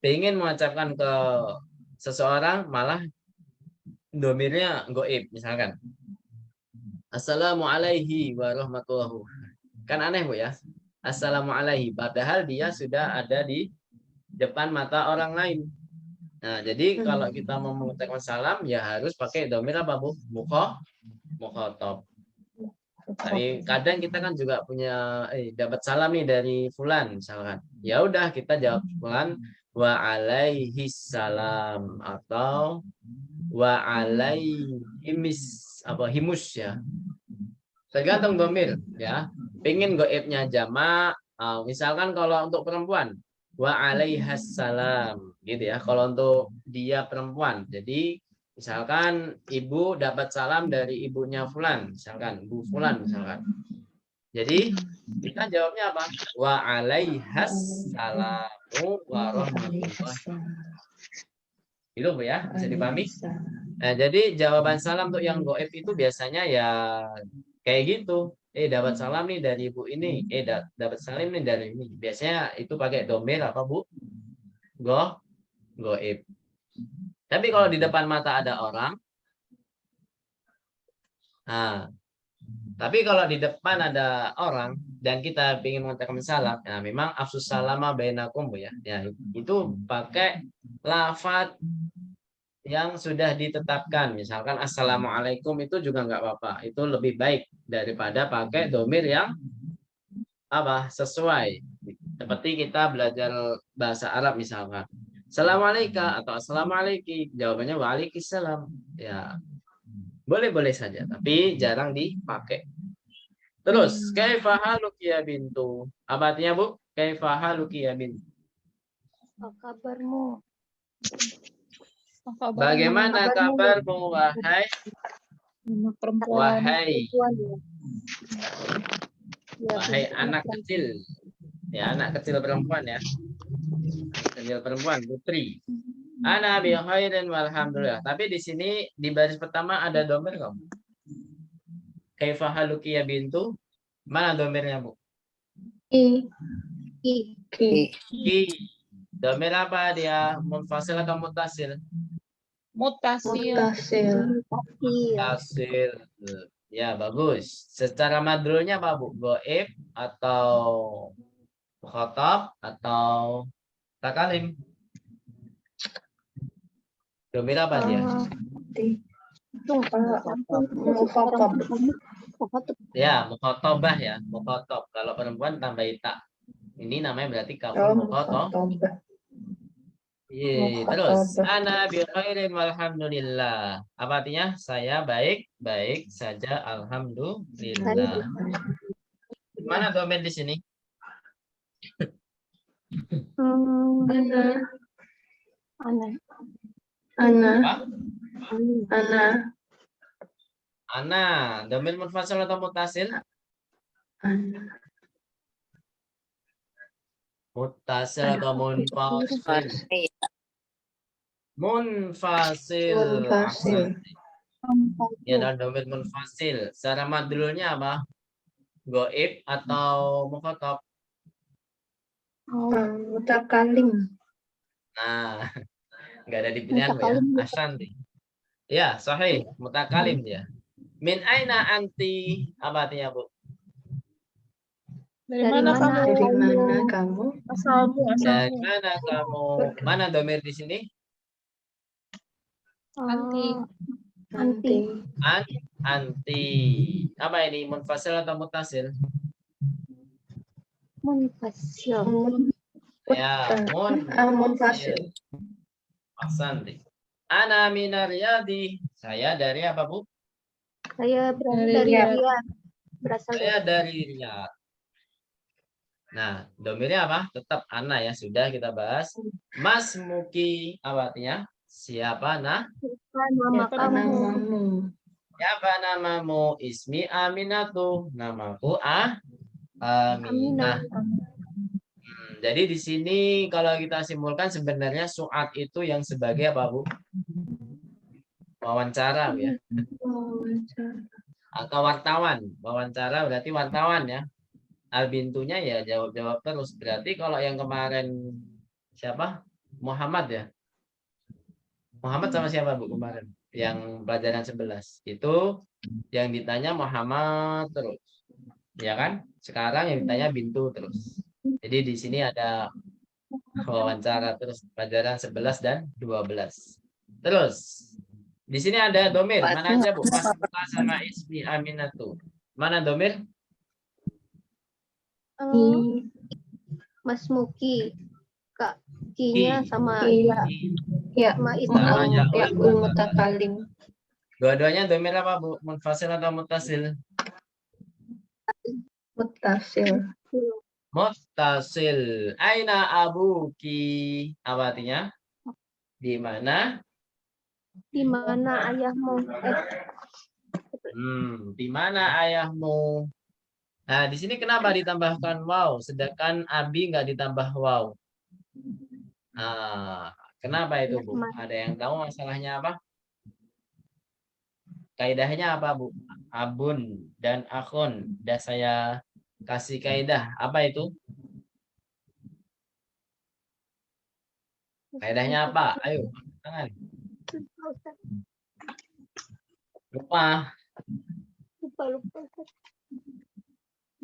pengen mengucapkan ke seseorang malah domirnya goib, misalkan assalamualaikum warahmatullahi. Kan aneh Bu ya, assalamualaikum padahal dia sudah ada di depan mata orang lain. Nah, jadi kalau kita mau mengucapkan salam ya harus pakai domir apa Bu? Mukhatab. Tapi kadang kita kan juga punya dapat salam nih dari fulan misalkan. Ya udah kita jawab fulan wa alaihi salam atau wa alaihimis himus ya. Tergantung domir ya. Pengen goibnya jamak, misalkan kalau untuk perempuan wa alaihas salam gitu ya. Kalau untuk dia perempuan. Jadi misalkan ibu dapat salam dari ibunya fulan, misalkan Bu fulan misalkan. Jadi kita jawabnya apa? Wa alaihas salamu warahmatullahi. Itu Bu ya, bisa dipahami? Nah, jadi jawaban salam untuk yang goib itu biasanya ya kayak gitu. Dapat salam nih dari ibu ini. Dapat salam nih dari ini. Biasanya itu pakai domir apa Bu? Goib. Tapi kalau di depan mata ada orang, nah, tapi kalau di depan ada orang dan kita ingin mengucapkan salam, nah memang afsus salama bainakum Bu ya. Ya, itu pakai lafaz yang sudah ditetapkan. Misalkan assalamualaikum itu juga nggak apa-apa. Itu lebih baik daripada pakai domir yang sesuai. Seperti kita belajar bahasa Arab misalkan. Assalamualaikum atau assalamualaikum, jawabannya waalaikumsalam. Ya, boleh-boleh saja, tapi jarang dipakai. Terus, kaifa haluki ya bintu? Apa artinya Bu? Kaifa haluki ya bintu? Apa kabarmu? Bagaimana kabarmu wahai Perempuan. wahai anak kecil? Ya, anak kecil perempuan ya. Kecil perempuan, putri. Ana bi khairin walhamdulillah. Tapi di sini di baris pertama ada domir kamu. Kaifa haluki ya bintu? Mana domirnya Bu? I. Ki. Domir apa dia? Munfasil atau mutasil? Mutasil. Mutasil. Ya, bagus. Secara madrulnya apa Bu? Goib atau mukhatab atau takalim? Domir apa dia? Ya, mukhatabah ya. Mukhatab. Kalau perempuan tambah ta. Ini namanya berarti kaful mukhatab. Iya, terus ana bi khairin walhamdulillah. Apa artinya? Saya baik saja alhamdulillah. Mana domir di sini? Ana, domir munfasil atau mutasil? Mutasil atau munfasil? Munfasil. Ya, dan domir munfasil. Secara madrulnya apa? Goib atau mukhatab? Mutakalim. Nah, nggak ada di pilihan Bu ya. Ashanti. Ya, sahih. Mutakalim dia. Min aina anti? Apa artinya Bu? Dari mana kamu? Asalmu. Dari mana kamu? Mana domir di sini? Anti. Anti. Apa ini? Munfasil atau mutasil? Munfasil. Ya, munfasil. Ashanti. Ana minar riyadi. Saya dari apa Bu? Saya berasal Dari dari Riyadh. Riyadh. Berasal Saya dari Riyadh. Nah, domirnya apa? Tetap ana ya, sudah kita bahas. Mas Muki, apa artinya? Siapa nama kamu. Siapa namamu? Ismi Aminatu. Namaku Aminah. Jadi di sini kalau kita simpulkan sebenarnya Su'ad itu yang sebagai apa Bu? Wawancara ya. Atau wartawan. Wawancara berarti wartawan ya. Albintunya ya jawab-jawab terus. Berarti kalau yang kemarin siapa? Muhammad ya. Muhammad sama siapa Bu kemarin? Yang pelajaran 11. Itu yang ditanya Muhammad terus. Ya kan? Sekarang yang ditanya Bintu terus. Jadi di sini ada wawancara terus pelajaran 11 dan 12. Terus di sini ada domir. Mana aja Bu? Pas sama ismi Aminatu. Mana domir? Mas Muki. Kak, Ki-nya sama Iya. sama Sama ismu. Ya'ul mutakalim. Dua-duanya domir apa, Bu? Munfasil atau muttasil? Mutasil. Muttasil. Aina abuki. Apa artinya? Di mana? Di mana ayahmu? Di mana ayahmu? Nah, di sini kenapa ditambahkan wow, sedangkan abi nggak ditambah wow? Nah, kenapa itu, Bu? Ada yang tahu masalahnya apa? Kaidahnya apa, Bu? Abun dan akhun. Udah saya kasih kaidah. Apa itu? Kaidahnya apa? Ayo, tangan. Lupa. Lupa.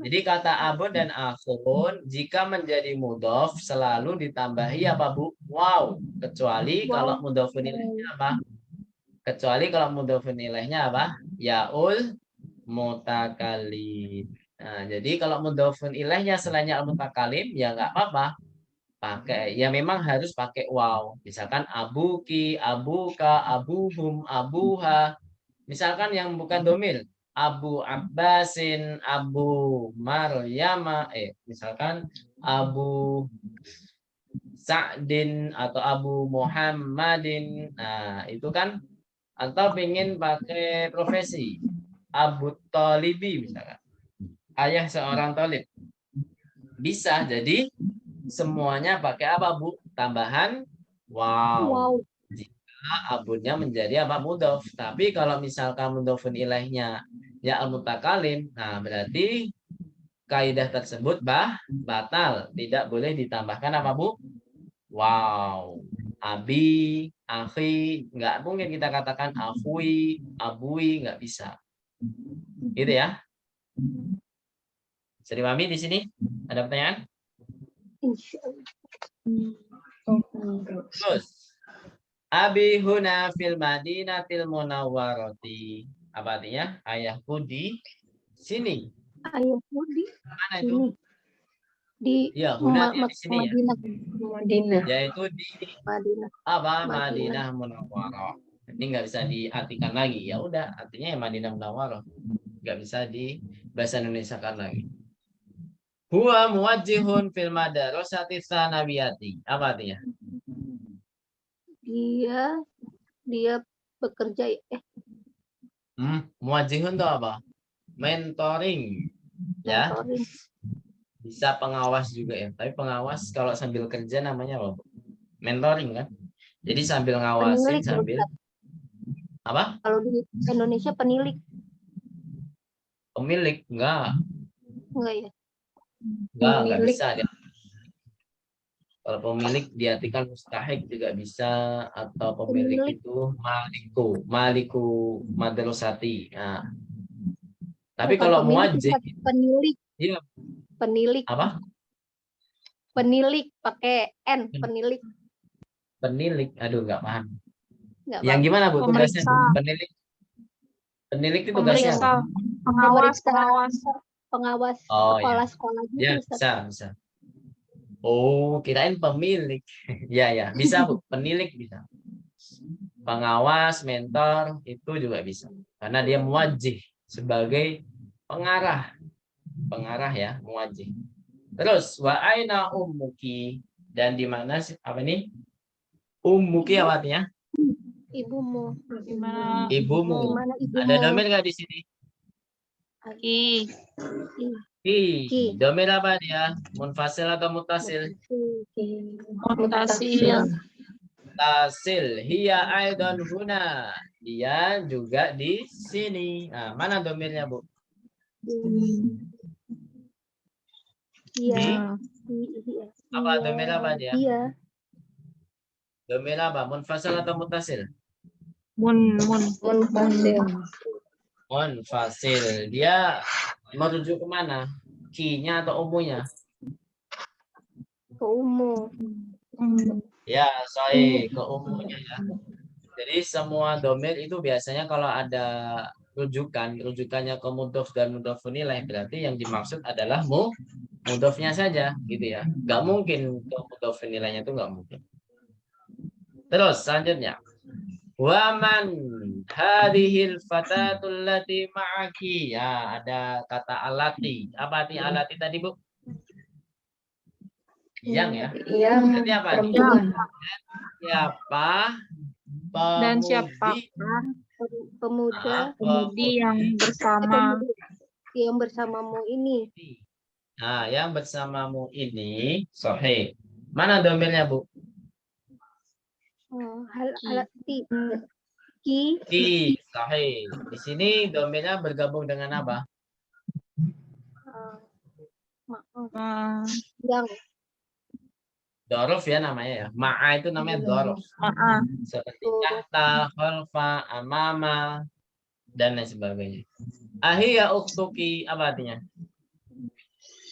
Jadi kata abun dan akhun jika menjadi mudhof selalu ditambahi apa, Bu? Wow. Kecuali kalau mudhofun ilaihnya apa? Kecuali kalau mudhofun ilaihnya apa? Yaul mutakalim. Nah, jadi kalau mudhofun ilaihnya selainnya al mutakalim ya nggak apa-apa. Pakai ya memang harus pakai wow. Misalkan abuki, abuka, abuhum, abuha. Misalkan yang bukan domir, Abu Abbasin, Abu Maryama, misalkan Abu Sa'din atau Abu Muhammadin. Nah, itu kan atau pengen pakai profesi Abu Talibi misalkan. Ayah seorang talib. Bisa jadi semuanya pakai apa, Bu? Tambahan wow. Abunnya menjadi apa, mudhof. Tapi kalau misalkan mudhofun ilaihnya ya al mutakalim, nah berarti kaidah tersebut batal, tidak boleh ditambahkan apa, Bu? Wow. Abi, akhi, nggak mungkin kita katakan afui, abui, nggak bisa. Gitu ya. Bisa dipahami di sini? Ada pertanyaan? Terus Abi huna fil madinatil munawwarati. Apa artinya? Ayahku di sini. Ayahmu di Mana itu? Di Ya, huna di sini ya. Madinah. Yaitu di Madinah. apa? Madinah Munawwarah. Ini nggak bisa diartikan lagi. Ya udah, artinya ya Madinah Munawwarah. Nggak bisa di bahasa Indonesia kan lagi. Huwa muwajjihun fil madrasati tsanawiyati. Apa artinya? Dia bekerja Muwajjihun itu apa? Mentoring. Ya. mentoring. Bisa pengawas juga ya. Tapi pengawas kalau sambil kerja namanya apa? Mentoring kan. Jadi sambil ngawasin Penilik, sambil apa? Kalau di Indonesia penilik Pemilik enggak ya? enggak bisa dia. Kalau pemilik diartikan mustahik juga bisa atau pemilik itu maliku madrasati. Nah. Tapi kalau muwajjih penilik. iya. Penilik. Apa? Penilik pakai N, penilik. Penilik. Aduh, enggak paham. Nggak Yang paham. gimana, Bu, tugasnya? Pemeriksa. Penilik. Penilik itu tugasnya apa? Pengawas. Oh ya. Sekolah gitu. Ya, bisa. Oh, kirain pemilik. Ya, bisa, Bu. Penilik bisa. Pengawas, mentor, itu juga bisa. Karena dia muwajjih sebagai pengarah. Pengarah ya, muwajjih. Terus, wa aina ummuki. Dan di mana sih? Apa ini? Ummuki apa artinya? Ibumu. Ibumu. Gimana ibumu? Ada domir nggak di sini? Ki. Ki. Domir apa dia? Munfasil atau mutasil? Mutasil. Tasil. Hiya aidon huna. Dia juga di sini. Nah, mana domirnya, Bu? Iya. Apa domir apa dia? Iya. Domir apa? Munfasil atau mutasil? Munfasil. Dia merujuk kemana? Ki-nya atau umunya? Ke umum. Ya, ke umunya ya. Jadi semua domir itu biasanya kalau ada rujukannya ke mudhof dan mudhofun ilaih, berarti yang dimaksud adalah mudhofnya saja, gitu ya. Nggak mungkin ke mudhofun ilaihnya itu nggak mungkin. Terus selanjutnya, waman hadhil fatatul lati ma'aki. Ya, ada kata alati. Apa arti alati tadi, Bu? Yang ya. Yang Berarti apa? perempuan. Siapa Dan siapa Pemuda pemudi yang bersama yang bersamamu ini. Nah, yang bersamamu ini sahih. Mana domirnya, Bu? Halati Ki, sahih. Di sini domirnya bergabung dengan apa? yang Dorof ya namanya ya. Ma'a itu namanya dorof. Seperti tahta, khalfa, amama, dan lain sebagainya. Ahiya ukhtuki, apa artinya?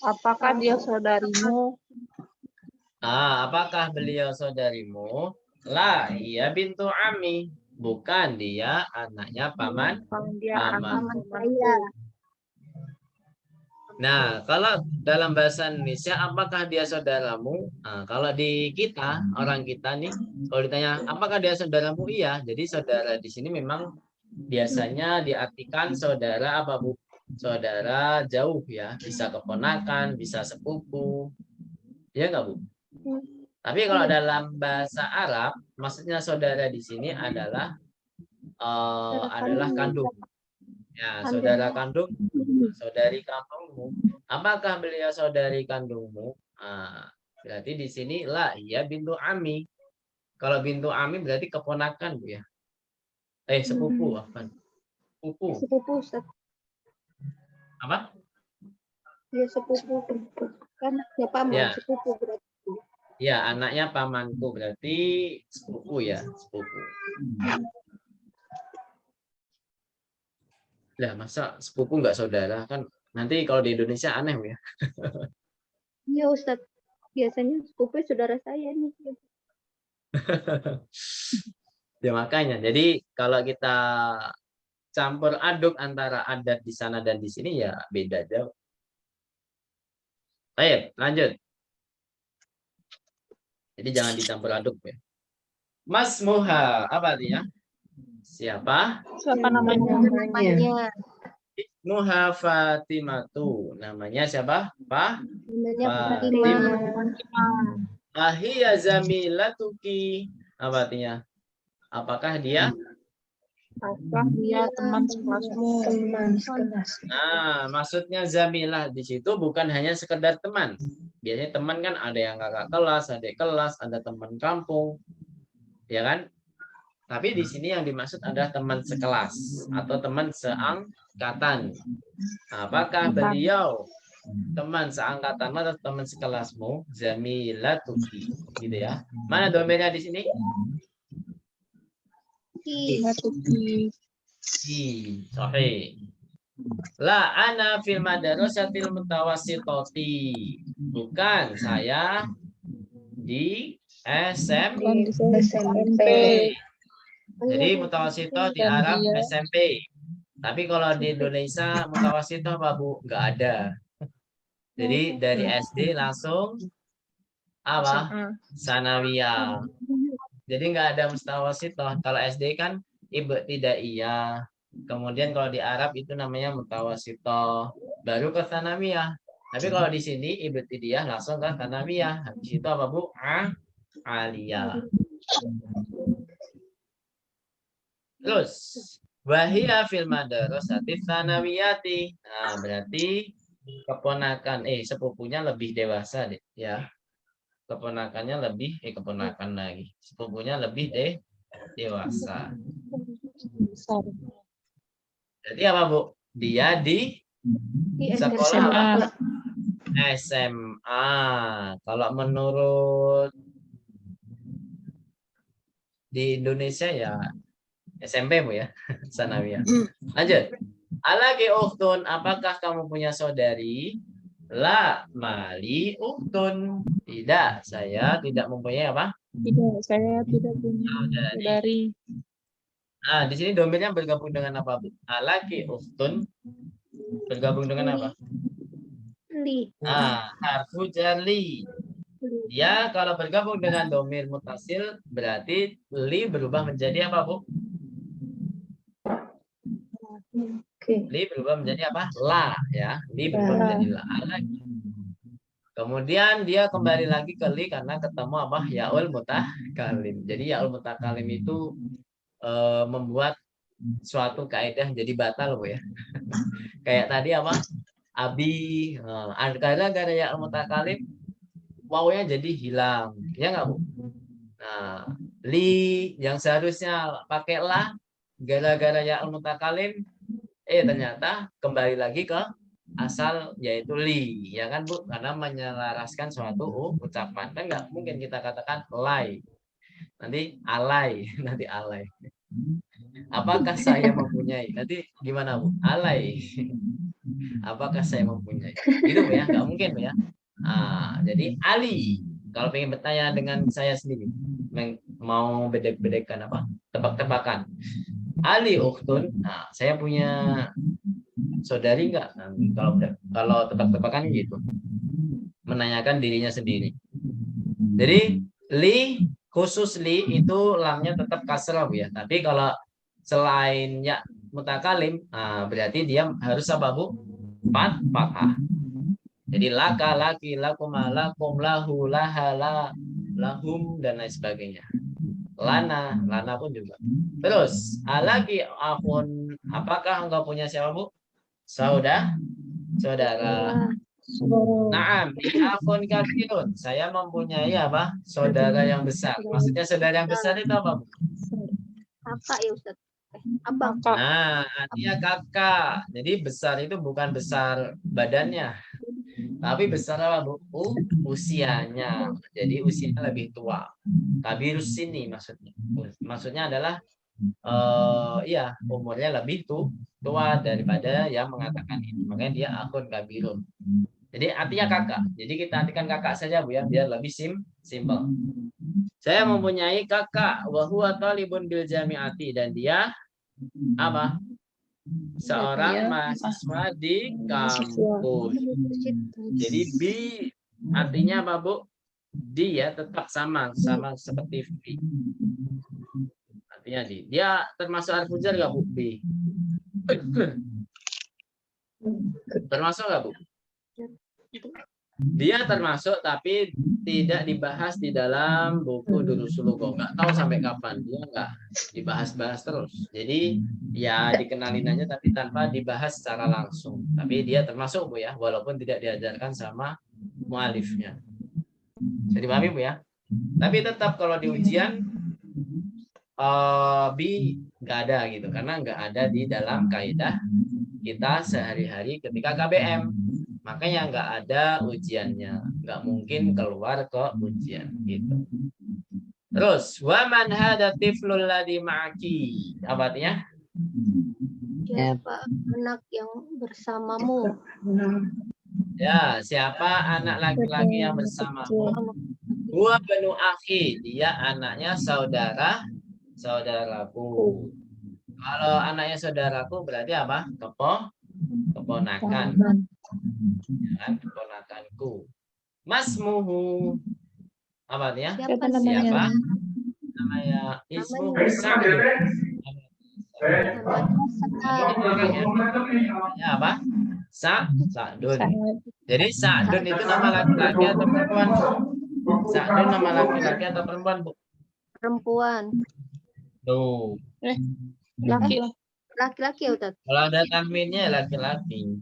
apakah dia saudarimu? Apakah beliau saudarimu? La, iya bintu ami. Bukan, dia anaknya paman. Dia anak saya. Nah, kalau dalam bahasa Indonesia, apakah dia saudaramu? Nah, kalau di kita, orang kita nih, kalau ditanya, apakah dia saudaramu? Iya. Jadi saudara di sini memang biasanya diartikan saudara apa, Bu? Saudara jauh ya. Bisa keponakan, bisa sepupu. Ya nggak, Bu? Tapi kalau dalam bahasa Arab, maksudnya saudara di sini adalah kandung. Ya, saudara kandung, saudari kandungmu. Apakah beliau saudari kandungmu? Berarti di sini lah, iya bintu ami. Kalau bintu ami berarti keponakan, Bu ya. Sepupu apa? Sepupu Ustaz. Apa? Ya sepupu kan ya paman Ya. sepupu berarti. Ya, anaknya pamanku berarti sepupu ya, sepupu. Lah, masa sepupu nggak saudara kan? Nanti kalau di Indonesia aneh ya. Iya Ustaz. Biasanya sepupu saudara saya nih. Ya makanya. Jadi kalau kita campur aduk antara adat di sana dan di sini ya beda jauh. Baik, lanjut. Jadi jangan dicampur aduk ya. Mas Muha, apa artinya? Siapa? Siapa namanya? Namanya Muha Fatimatu. Namanya siapa? Fatimah. Ahiya zamilatuki. Apa artinya? Apakah dia? Apakah dia teman sekelasmu? Nah, maksudnya zamilah di situ bukan hanya sekedar teman. Biasanya teman kan ada yang kakak kelas, adik kelas, ada teman kampung, ya kan? Tapi di sini yang dimaksud adalah teman sekelas atau teman seangkatan. Apakah beliau teman seangkatan atau teman sekelasmu? Zamilatuki, gitu ya. Mana domainnya di sini? Sahih. La ana fil madrasatil mutawassitati. Bukan, saya di SMP. Jadi mutawassithah di Arab SMP. Tapi kalau di Indonesia mutawassithah apa, Bu? Enggak ada. Jadi dari SD langsung apa? Sanawiyah. Jadi enggak ada mutawassithah. Kalau SD kan ibtidaiyah. Kemudian kalau di Arab itu namanya mutawassithah, baru ke sanawiyah. Tapi kalau di sini ibtidaiyah langsung ke sanawiyah. Habis itu apa, Bu? Aliyah. Terus wahia fil madrasati sanawiyati. Nah, berarti keponakan sepupunya lebih dewasa deh, ya. Keponakannya lebih keponakan lagi. Sepupunya lebih dewasa. Jadi apa, Bu? Dia di sekolah SMA. Kalau menurut di Indonesia ya SMP, Bu ya. Sanawiyah. Lanjut. Alaki ukhtun, apakah kamu punya saudari? La mali ukhtun. Tidak, saya tidak mempunyai apa? Tidak, saya tidak punya saudari. Nah, di sini domirnya bergabung dengan apa, Bu? Alaki uftun bergabung dengan apa? Li. Harfu jar li. Li. Ya, kalau bergabung dengan domir mutasil berarti li berubah menjadi apa, Bu? Oke. Li berubah menjadi apa? La, ya. Li berubah menjadi la. Alaki. Kemudian dia kembali lagi ke li karena ketemu apa? Yaul mutakalim. Jadi yaul mutakalim itu membuat suatu kaidah jadi batal, Bu, ya. Kayak tadi apa? Abi, gara-gara yaul mutakalim wawunya jadi hilang. Ya nggak, Bu? Nah, li yang seharusnya pakai la gara-gara yaul mutakalim ternyata kembali lagi ke asal yaitu li, ya kan, Bu? Karena menyelaraskan suatu ucapan. Kan nggak mungkin kita katakan lay. Nanti alay, nanti alay. Apakah saya mempunyai? Nanti gimana, Bu? Alay. Apakah saya mempunyai? Gitu, Bu, ya? Nggak mungkin, Bu, ya. Jadi Ali. Kalau pengen bertanya dengan saya sendiri, mau bedek-bedekan apa? Tebak-tebakan. Ali ukhtun. Nah, saya punya saudari nggak? Nah, kalau tebak-tebakan gitu, menanyakan dirinya sendiri. Jadi li khusus li itu lamnya tetap kasrah, Bu, ya. Tapi kalau selain ya mutakalim, berarti dia harus apa, Bu? Fathah. Jadi laka, laki, lakuma, lakum, lahu, laha, lahum, dan lain sebagainya. Lana, lana pun juga. Terus, alaki akun, apakah engkau punya siapa, Bu? Saudara. Naam, akun kafirun. Saya mempunyai apa? Saudara yang besar. Maksudnya saudara yang besar itu apa, Bu? Kakak ya Ustaz. Abang. Nah, artinya kakak. Jadi besar itu bukan besar badannya, tapi besar apa, Bu? Usianya. Jadi usianya lebih tua. Kabirus sini maksudnya. Maksudnya adalah iya, umurnya lebih tua daripada yang mengatakan ini. Makanya dia akun kabirun. Jadi artinya kakak. Jadi kita artikan kakak saja, Bu, ya, biar lebih simpel. Saya mempunyai kakak wa huwa talibun bil jami'ati, dan dia apa? Seorang mahasiswa di kampus. Jadi B artinya apa, Bu? D, ya, tetap sama seperti V. Artinya D. Dia termasuk harfu jar nggak, Bu? B. Termasuk nggak, Bu? Dia termasuk, tapi tidak dibahas di dalam buku Durusul Lugha. Nggak tahu sampai kapan. Dia nggak dibahas-bahas terus. Jadi ya dikenalin aja, tapi tanpa dibahas secara langsung. Tapi dia termasuk, Bu, ya, walaupun tidak diajarkan sama mualifnya. Jadi pahami, Bu, ya. Tapi tetap kalau di ujian B nggak ada gitu, karena nggak ada di dalam kaidah kita sehari-hari ketika KBM. Makanya nggak ada ujiannya, nggak mungkin keluar ke ujian gitu. Terus waman hada tiflul ladzi ma'aki, apa artinya? Siapa anak yang bersamamu? Ya, siapa anak laki-laki yang bersamamu? Gua benu akhi, dia anaknya saudaraku. Kalau anaknya saudaraku berarti apa? Keponakan. Kan, keponakanku. Masmuhu, apa artinya? Siapa Siapa? Namanya ismu Sa'dun. Ya, apa? Sa'dun. Jadi Sa'dun itu nama laki-laki atau perempuan? Sa'dun nama laki-laki atau perempuan, Bu? Perempuan. Tuh. Laki-laki ya Ustaz? Kalau ada tanwinnya laki-laki.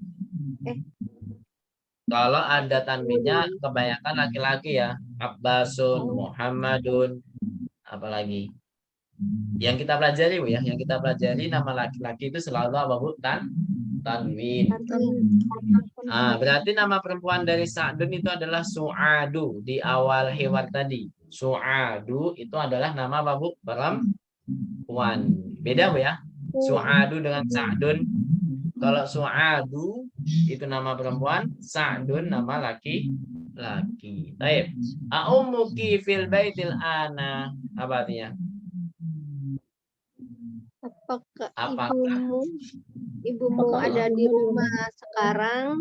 Kalau ada tanwinnya kebanyakan laki-laki, ya. Abbasun, Muhammadun, apalagi. Yang kita pelajari, Bu, ya, yang kita pelajari nama laki-laki itu selalu apa, Bu? Tanwin. Berarti nama perempuan dari Sa'dun itu adalah Su'adu di awal hiwar tadi. Su'adu itu adalah nama apa, Bu? Perempuan. Beda, Bu, ya. Su'adu dengan Sa'dun. Kalau Su'adu itu nama perempuan, Sa'dun nama laki-laki. Baik. A'ummuki fil baitil ana, apa artinya? Apakah Apakah ibumu Apakah ada di ibumu di rumah sekarang?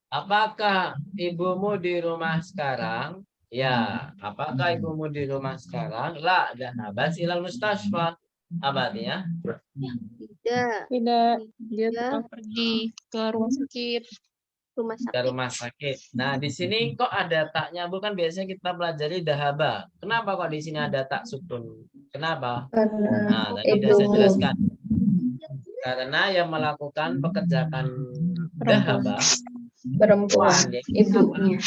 Apakah ibumu di rumah sekarang? Ya, apakah ibumu di rumah sekarang? La, dhahabat ilal mustashfa. Apa artinya? Tidak. Tidak, dia Tidak. telah pergi ke rumah sakit. Rumah Ke sakit. rumah sakit. Nah, di sini kok ada taknya? Bukan biasanya kita pelajari dahaba. Kenapa kok di sini ada tak sukun? Kenapa? Nah, tadi sudah saya jelaskan. Karena yang melakukan pekerjaan dahaba Perempuan. ya, Ibunya.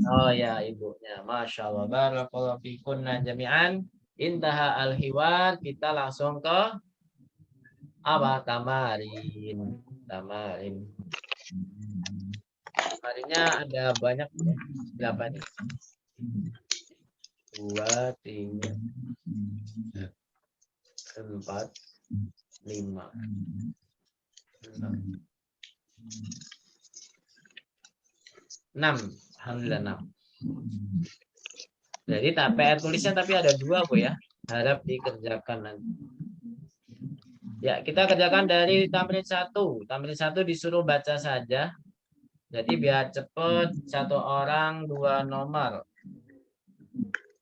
oh ya, ibunya. Masya Allah. Barakallahu fikunna jami'an. Intaha al-hiwar. Kita langsung ke apa? Tamarin. Tamarin. Tamarinnya ada banyak. Berapa nih? 2, 3, 4, 5, 6. Alhamdulillah 6. Jadi PR tulisnya tapi ada 2 Bu ya. Harap dikerjakan nanti. Ya, kita kerjakan dari tamrin 1. Tamrin 1 disuruh baca saja. Jadi biar cepat, 1 orang 2 nomor.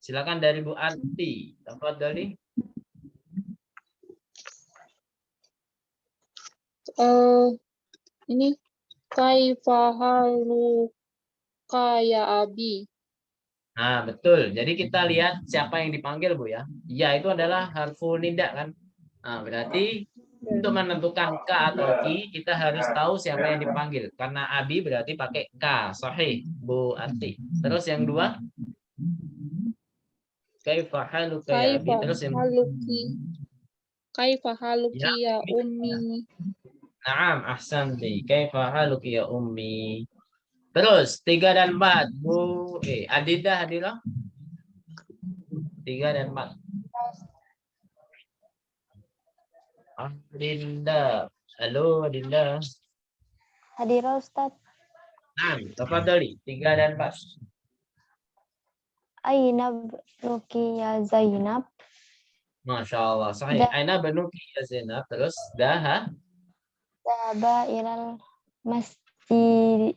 Silakan dari Bu Arti. Tempat dari Ini kaifahalu kaya abi. Nah, betul. Jadi kita lihat siapa yang dipanggil, Bu ya. Ya, itu adalah harful nida kan. Nah, berarti untuk menentukan K atau Ki, kita harus tahu siapa yang dipanggil. Karena Abi berarti pakai K. Sahih, Bu Arti. Terus yang 2, kaifahaluka ya Abi. Terus yang Kaifahaluki ya, ya ummi. Naam, ahsanti. Kaifahaluki ya Ummi. Terus 3 dan 4, Bu Adidah hadilah. 3 dan 4. Adinda. Halo Adinda. Hadirah Ustaz. Naam, tafadhali 3 dan 4. Aina Nuki ya Zainab. Masya Allah. Sahih. Aina benuki ya Zainab. Terus daha. Dahaba ilal masjid.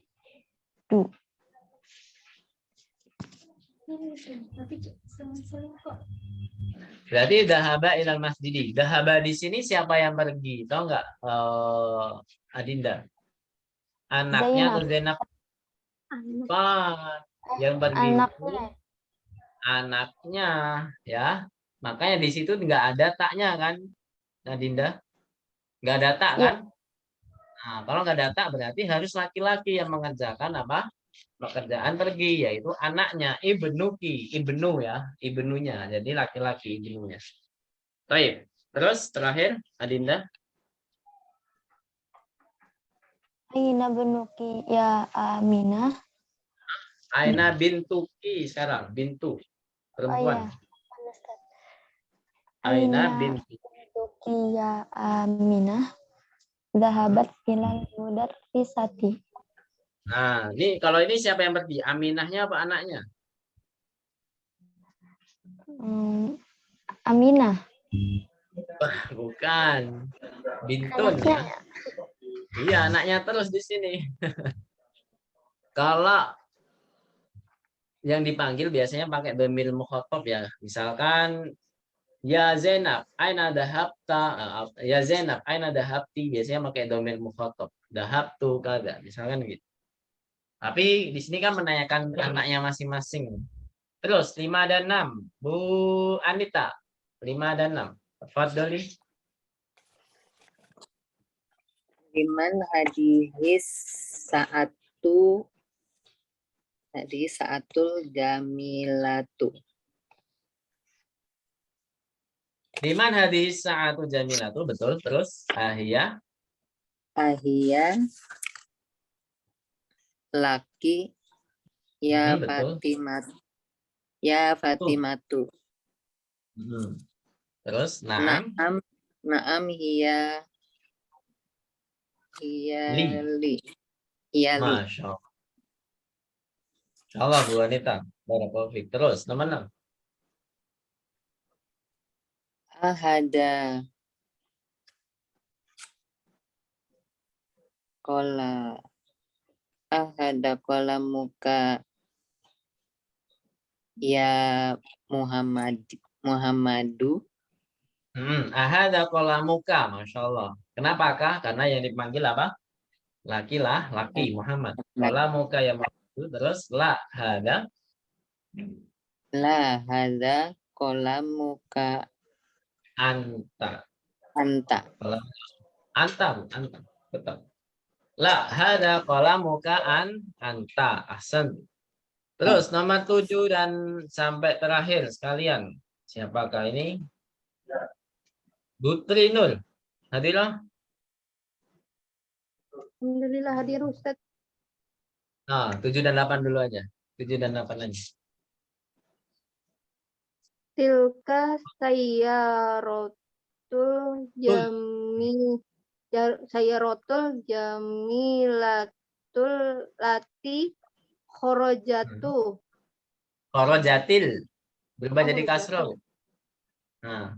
Berarti dahaba ilal masjidi. Dahaba di sini siapa yang pergi? Tahu nggak? Adinda. Anaknya atau Zainab? Yang pergi itu anaknya, ya. Makanya di situ nggak ada taknya kan, Adinda? Nggak ada tak kan? Nah, kalau nggak ada tak berarti harus laki-laki yang mengerjakan apa? Pekerjaan pergi, yaitu anaknya, ibnuki, ibnu ya, ibnunya. Jadi laki-laki ibnunya. Baik. Terus terakhir, Adinda. Aina benuki ya Aminah. Aina bintuki sekarang, bintu. Perempuan. Aina bintu. Benuki ya Aminah. Dahabat ilal mudarrisati. Nah, ini kalau ini siapa yang pergi? Aminahnya apa anaknya? Aminah. Bukan. Bintun ya. Iya, anaknya terus di sini. Kalau yang dipanggil biasanya pakai dhamir mukhatab ya. Misalkan ya Zainab, aina dahabta. Ya Zainab, aina dahabti. Biasanya pakai dhamir mukhatab. Dahabtu kada. Misalkan gitu. Tapi di sini kan menanyakan anaknya masing-masing. Terus 5 dan 6. Bu Anita. 5 dan 6. Tafadhali. Liman hadis saatul jamilatu. Liman hadis sa'atu jamilatu. Betul. Terus ahiyah. Ahiyah laki ya Betul. Fatimat. Ya Fatimatu. Terus naam. Naam hiya li. Masya Allah. Allah Bu Anita. Barakallahu fiik. Terus nomor 6. Ahada. Kola muka ya Muhammadu. Ahada qalamuka, Masya Allah. Kenapakah? Karena yang dipanggil apa? Laki Muhammad. Qalamuka ya Muhammad. Terus la hada. La hada muka Anta. anta. Anta. Betul. La hada qalamuka anta. Ahsan. Terus nomor 7 dan sampai terakhir sekalian. Siapakah ini? Putri Nur. Hadirlah. Alhamdulillah hadir Ustaz. Nah, 7 dan 8 dulu aja. 7 dan 8 aja. Tilka sayyarotul jamilatul lati khorojatu. Khorojatil. Berubah jadi kasroh. Nah.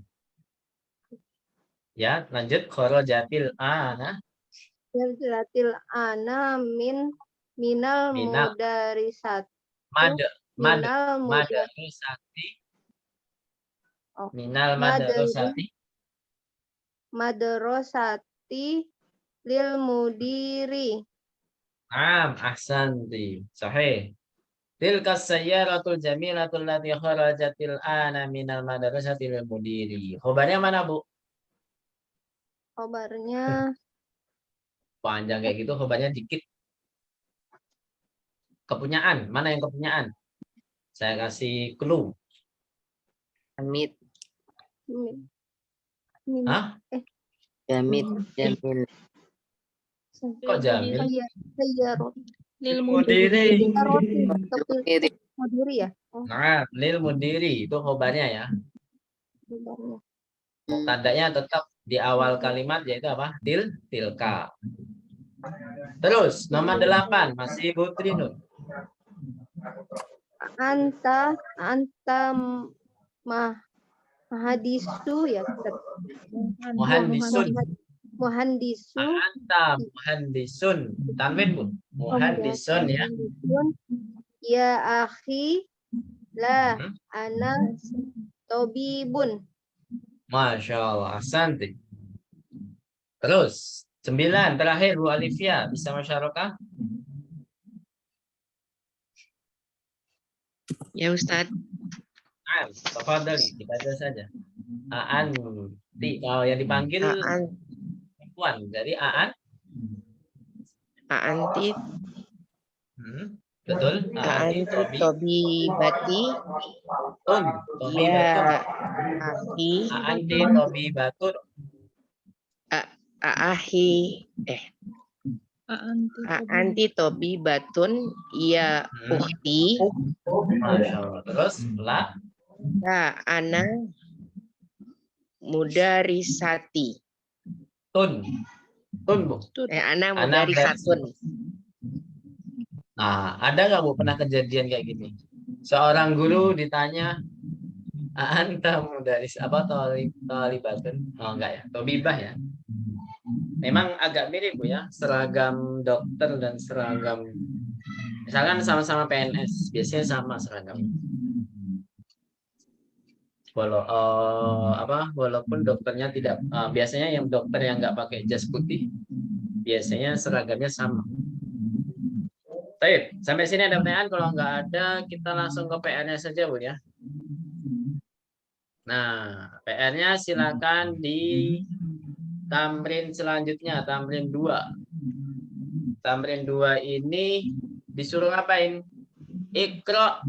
Ya, lanjut. Khorojatil ana. Khorojatil ana minal mudarisat. Madarusati. Minal madarusati. Madarosati lil mudiri. Ahsanti. Sahih. Tilka sayyaratul jamilatul lati kharajatil ana minal madarasati lil mudiri. Khobarnya mana, Bu? Khobarnya Panjang kayak gitu, khobarnya dikit. Kepunyaan, mana yang kepunyaan? Saya kasih clue. Hamid. Hah? Jamil. Kok Jamil? Lil Mudiri. Mudiri ya? Nah, lil mudiri itu khobarnya ya. Tandanya tetap di awal kalimat yaitu apa? Tilka. Terus nomor 8 masih Putri Nur. Anta mahadisu ya. Muhandisun. Muhandisu. Anta muhandisun. Tanwin, Bu. Muhandisun ya. Ya akhi la ana tobibun. Masya Allah. Ahsanti. Terus 9 terakhir Bu Alifia bisa musyarakah? Ya Ustaz. Tafadhali, dibaca saja. Yang dipanggil perempuan. Jadi Aanti. Betul. Aanti tobibati. Tobi Ya batun. ahi. Aanti tobi batun. Aanti tobi batun ya ukhti. Masya Allah. Terus la Ana mudarisati. tun, Bu. Ana mudarisatun. Nah, ada nggak Bu pernah kejadian kayak gini? Seorang guru ditanya, anta mudaris apa tolibatun? Oh enggak ya, tobibah ya. Memang agak mirip Bu ya, seragam dokter dan seragam misalkan sama-sama PNS, biasanya sama seragam. Walaupun dokternya tidak, biasanya yang dokter yang nggak pakai jas putih, biasanya seragamnya sama. Baik, sampai sini ada pertanyaan? Kalau nggak ada, kita langsung ke PR-nya saja Bu ya. Nah, PR-nya silakan di tamrin selanjutnya, tamrin 2. Tamrin 2 ini disuruh ngapain? Iqra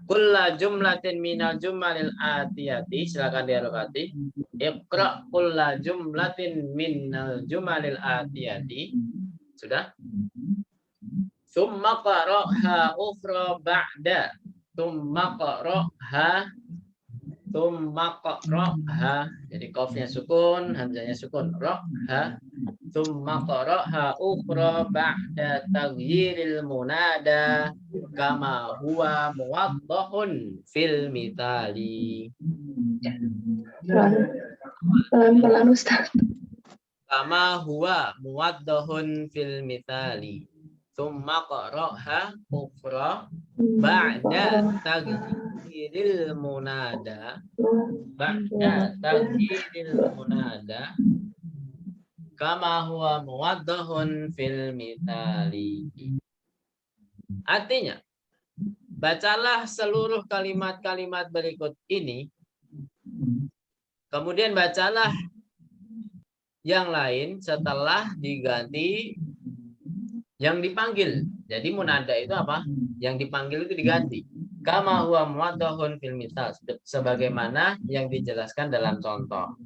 kulla jumlatin minal jumalil atiyati. Silakan diharokati. Iqra kulla jumlatin minal jumalil atiyati. Sudah? Summa qara'ha ukhra ba'da. Summa qara'ha. Jadi qafnya sukun, hamzahnya sukun. Ra'ha. Summa qara'ha ukhra ba'da taghyiril munada kama huwa muwaddahun fil mithali. Pelan-pelan Ustaz. Kama huwa muwaddahun fil mithali. Tsumma qara'ha ukhra ba'da taghyiril munada. Ba'da taghyiril munada. Kama huwa muwaddahun fil mithali. Artinya, bacalah seluruh kalimat-kalimat berikut ini. Kemudian bacalah yang lain setelah diganti yang dipanggil. Jadi munada itu apa? Yang dipanggil itu diganti. Kama huwa muwaddahun fil mithal, sebagaimana yang dijelaskan dalam contoh.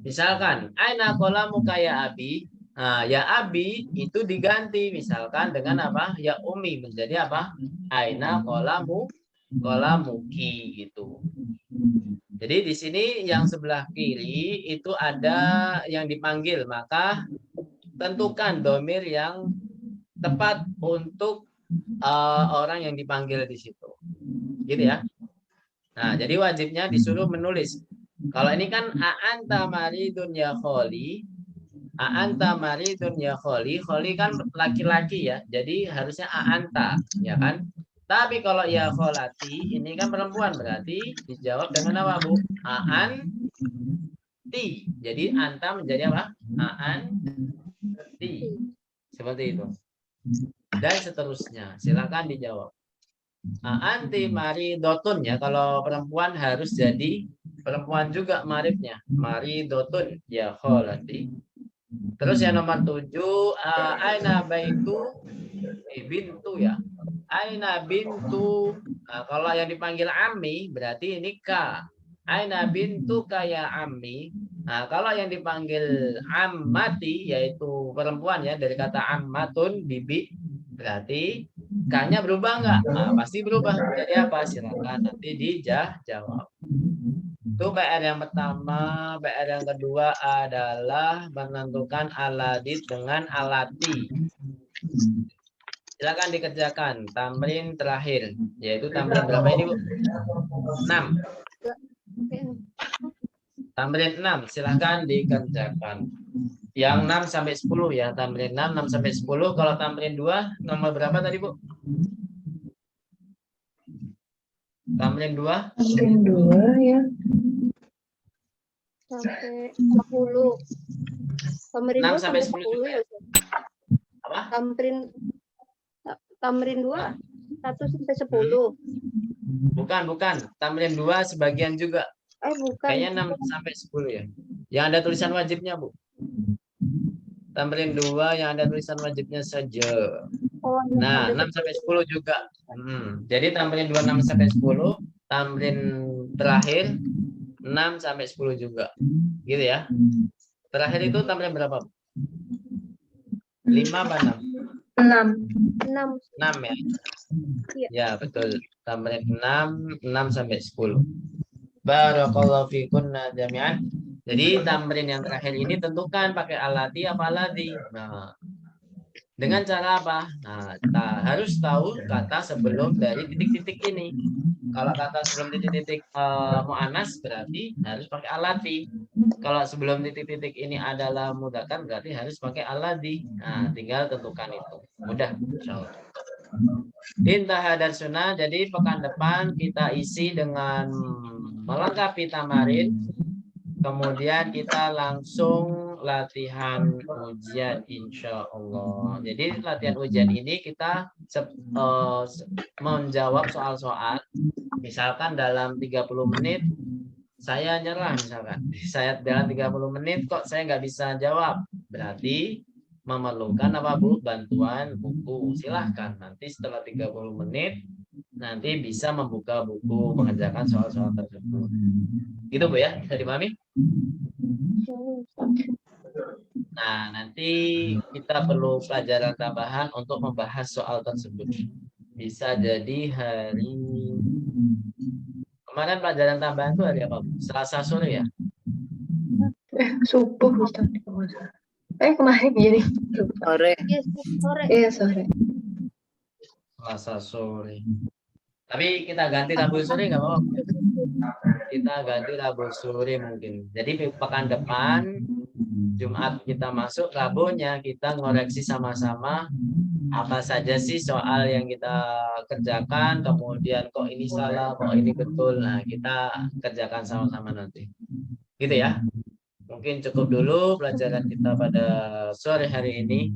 Misalkan aina qalamuka ya abi. Nah, ya abi itu diganti misalkan dengan apa? Ya umi menjadi apa? Aina qalamuki gitu. Jadi di sini yang sebelah kiri itu ada yang dipanggil, maka tentukan domir yang tepat untuk orang yang dipanggil di situ, gitu ya. Nah, jadi wajibnya disuruh menulis. Kalau ini kan a'anta maridun ya kholi, a'anta maridun ya kholi, kholi kan laki-laki ya, jadi harusnya a'anta, ya kan? Tapi kalau ya kholati, ini kan perempuan, berarti dijawab dengan apa, Bu? A'anti. Jadi anta menjadi apa? A'anti. Seperti itu. Dan seterusnya. Silakan dijawab. A'anti maridotun ya. Kalau perempuan harus jadi perempuan juga marifnya. Maridotun ya kholati. Terus yang nomor 7, aina baitu bintu ya. Aina bintu. Nah, kalau yang dipanggil Ami berarti ini K. Aina bintu kaya Ami. Nah, kalau yang dipanggil Ammati yaitu perempuan ya, dari kata Ammatun bibi, berarti K-nya berubah enggak? Nah, pasti berubah. Jadi apa? Silakan nanti dijawab. Itu PR yang pertama. PR yang kedua adalah menentukan aladid dengan alati. Silakan dikerjakan tamrin terakhir, yaitu tamrin berapa ini, Bu? 6. Tamrin 6, silakan dikerjakan. Yang 6 sampai 10 ya, tamrin 6 sampai 10. Kalau tamrin 2 nomor berapa tadi, Bu? Tamrin 2? Tamrin 2 ya. Sampai 10. Tamrin 6 2 sampai sampai 10 juga. ya. Apa? Tamrin 2 1 sampai 10. Bukan. Tamrin 2 sebagian juga. Bukan. Kayaknya 6 sampai 10 ya. Yang ada tulisan wajibnya, Bu. Tamrin 2 yang ada tulisan wajibnya saja. Nah, 6 sampai 10 juga. Jadi tamrin 2 6 sampai 10, tamrin terakhir 6 sampai 10 juga. Gitu ya. Terakhir itu tamrin berapa? 5 apa 6? 6 ya. Ya, betul. Tamrin 6 sampai 10. Barakallahu fikunna jami'an. Jadi tamrin yang terakhir ini tentukan pakai alati apa alati. Nah, dengan cara apa? Nah, kita harus tahu kata sebelum dari titik-titik ini. Kalau kata sebelum titik-titik mu'anas berarti harus pakai alati. Kalau sebelum titik-titik ini adalah mudzakkar berarti harus pakai alati. Nah, tinggal tentukan itu. Mudah, insyaallah. Intaha darsuna. Jadi pekan depan kita isi dengan melengkapi tamarin. Kemudian kita langsung latihan ujian insya Allah. Jadi latihan ujian ini kita menjawab soal-soal. Misalkan dalam 30 menit saya nyerah misalkan. Saya dalam 30 menit kok saya nggak bisa jawab. Berarti memerlukan apa, Bu? Bantuan buku. Silahkan nanti setelah 30 menit nanti bisa membuka buku mengerjakan soal-soal tersebut. Gitu, Bu ya? Bisa dipahami? Nah, nanti kita perlu pelajaran tambahan untuk membahas soal tersebut. Bisa jadi hari kemarin pelajaran tambahan itu hari apa? Selasa sore ya? Subuh Ustaz. Kemarin jadi Sore. Sore. iya sore. Selasa sore. Tapi kita ganti Rabu sore nggak apa-apa. kita ganti Rabu sore mungkin. Jadi pekan depan Jumat kita masuk, Rabunya kita ngoreksi sama-sama apa saja sih soal yang kita kerjakan, kemudian kok ini salah, kok ini betul. Nah, kita kerjakan sama-sama nanti. Gitu ya. Mungkin cukup dulu pelajaran kita pada sore hari ini.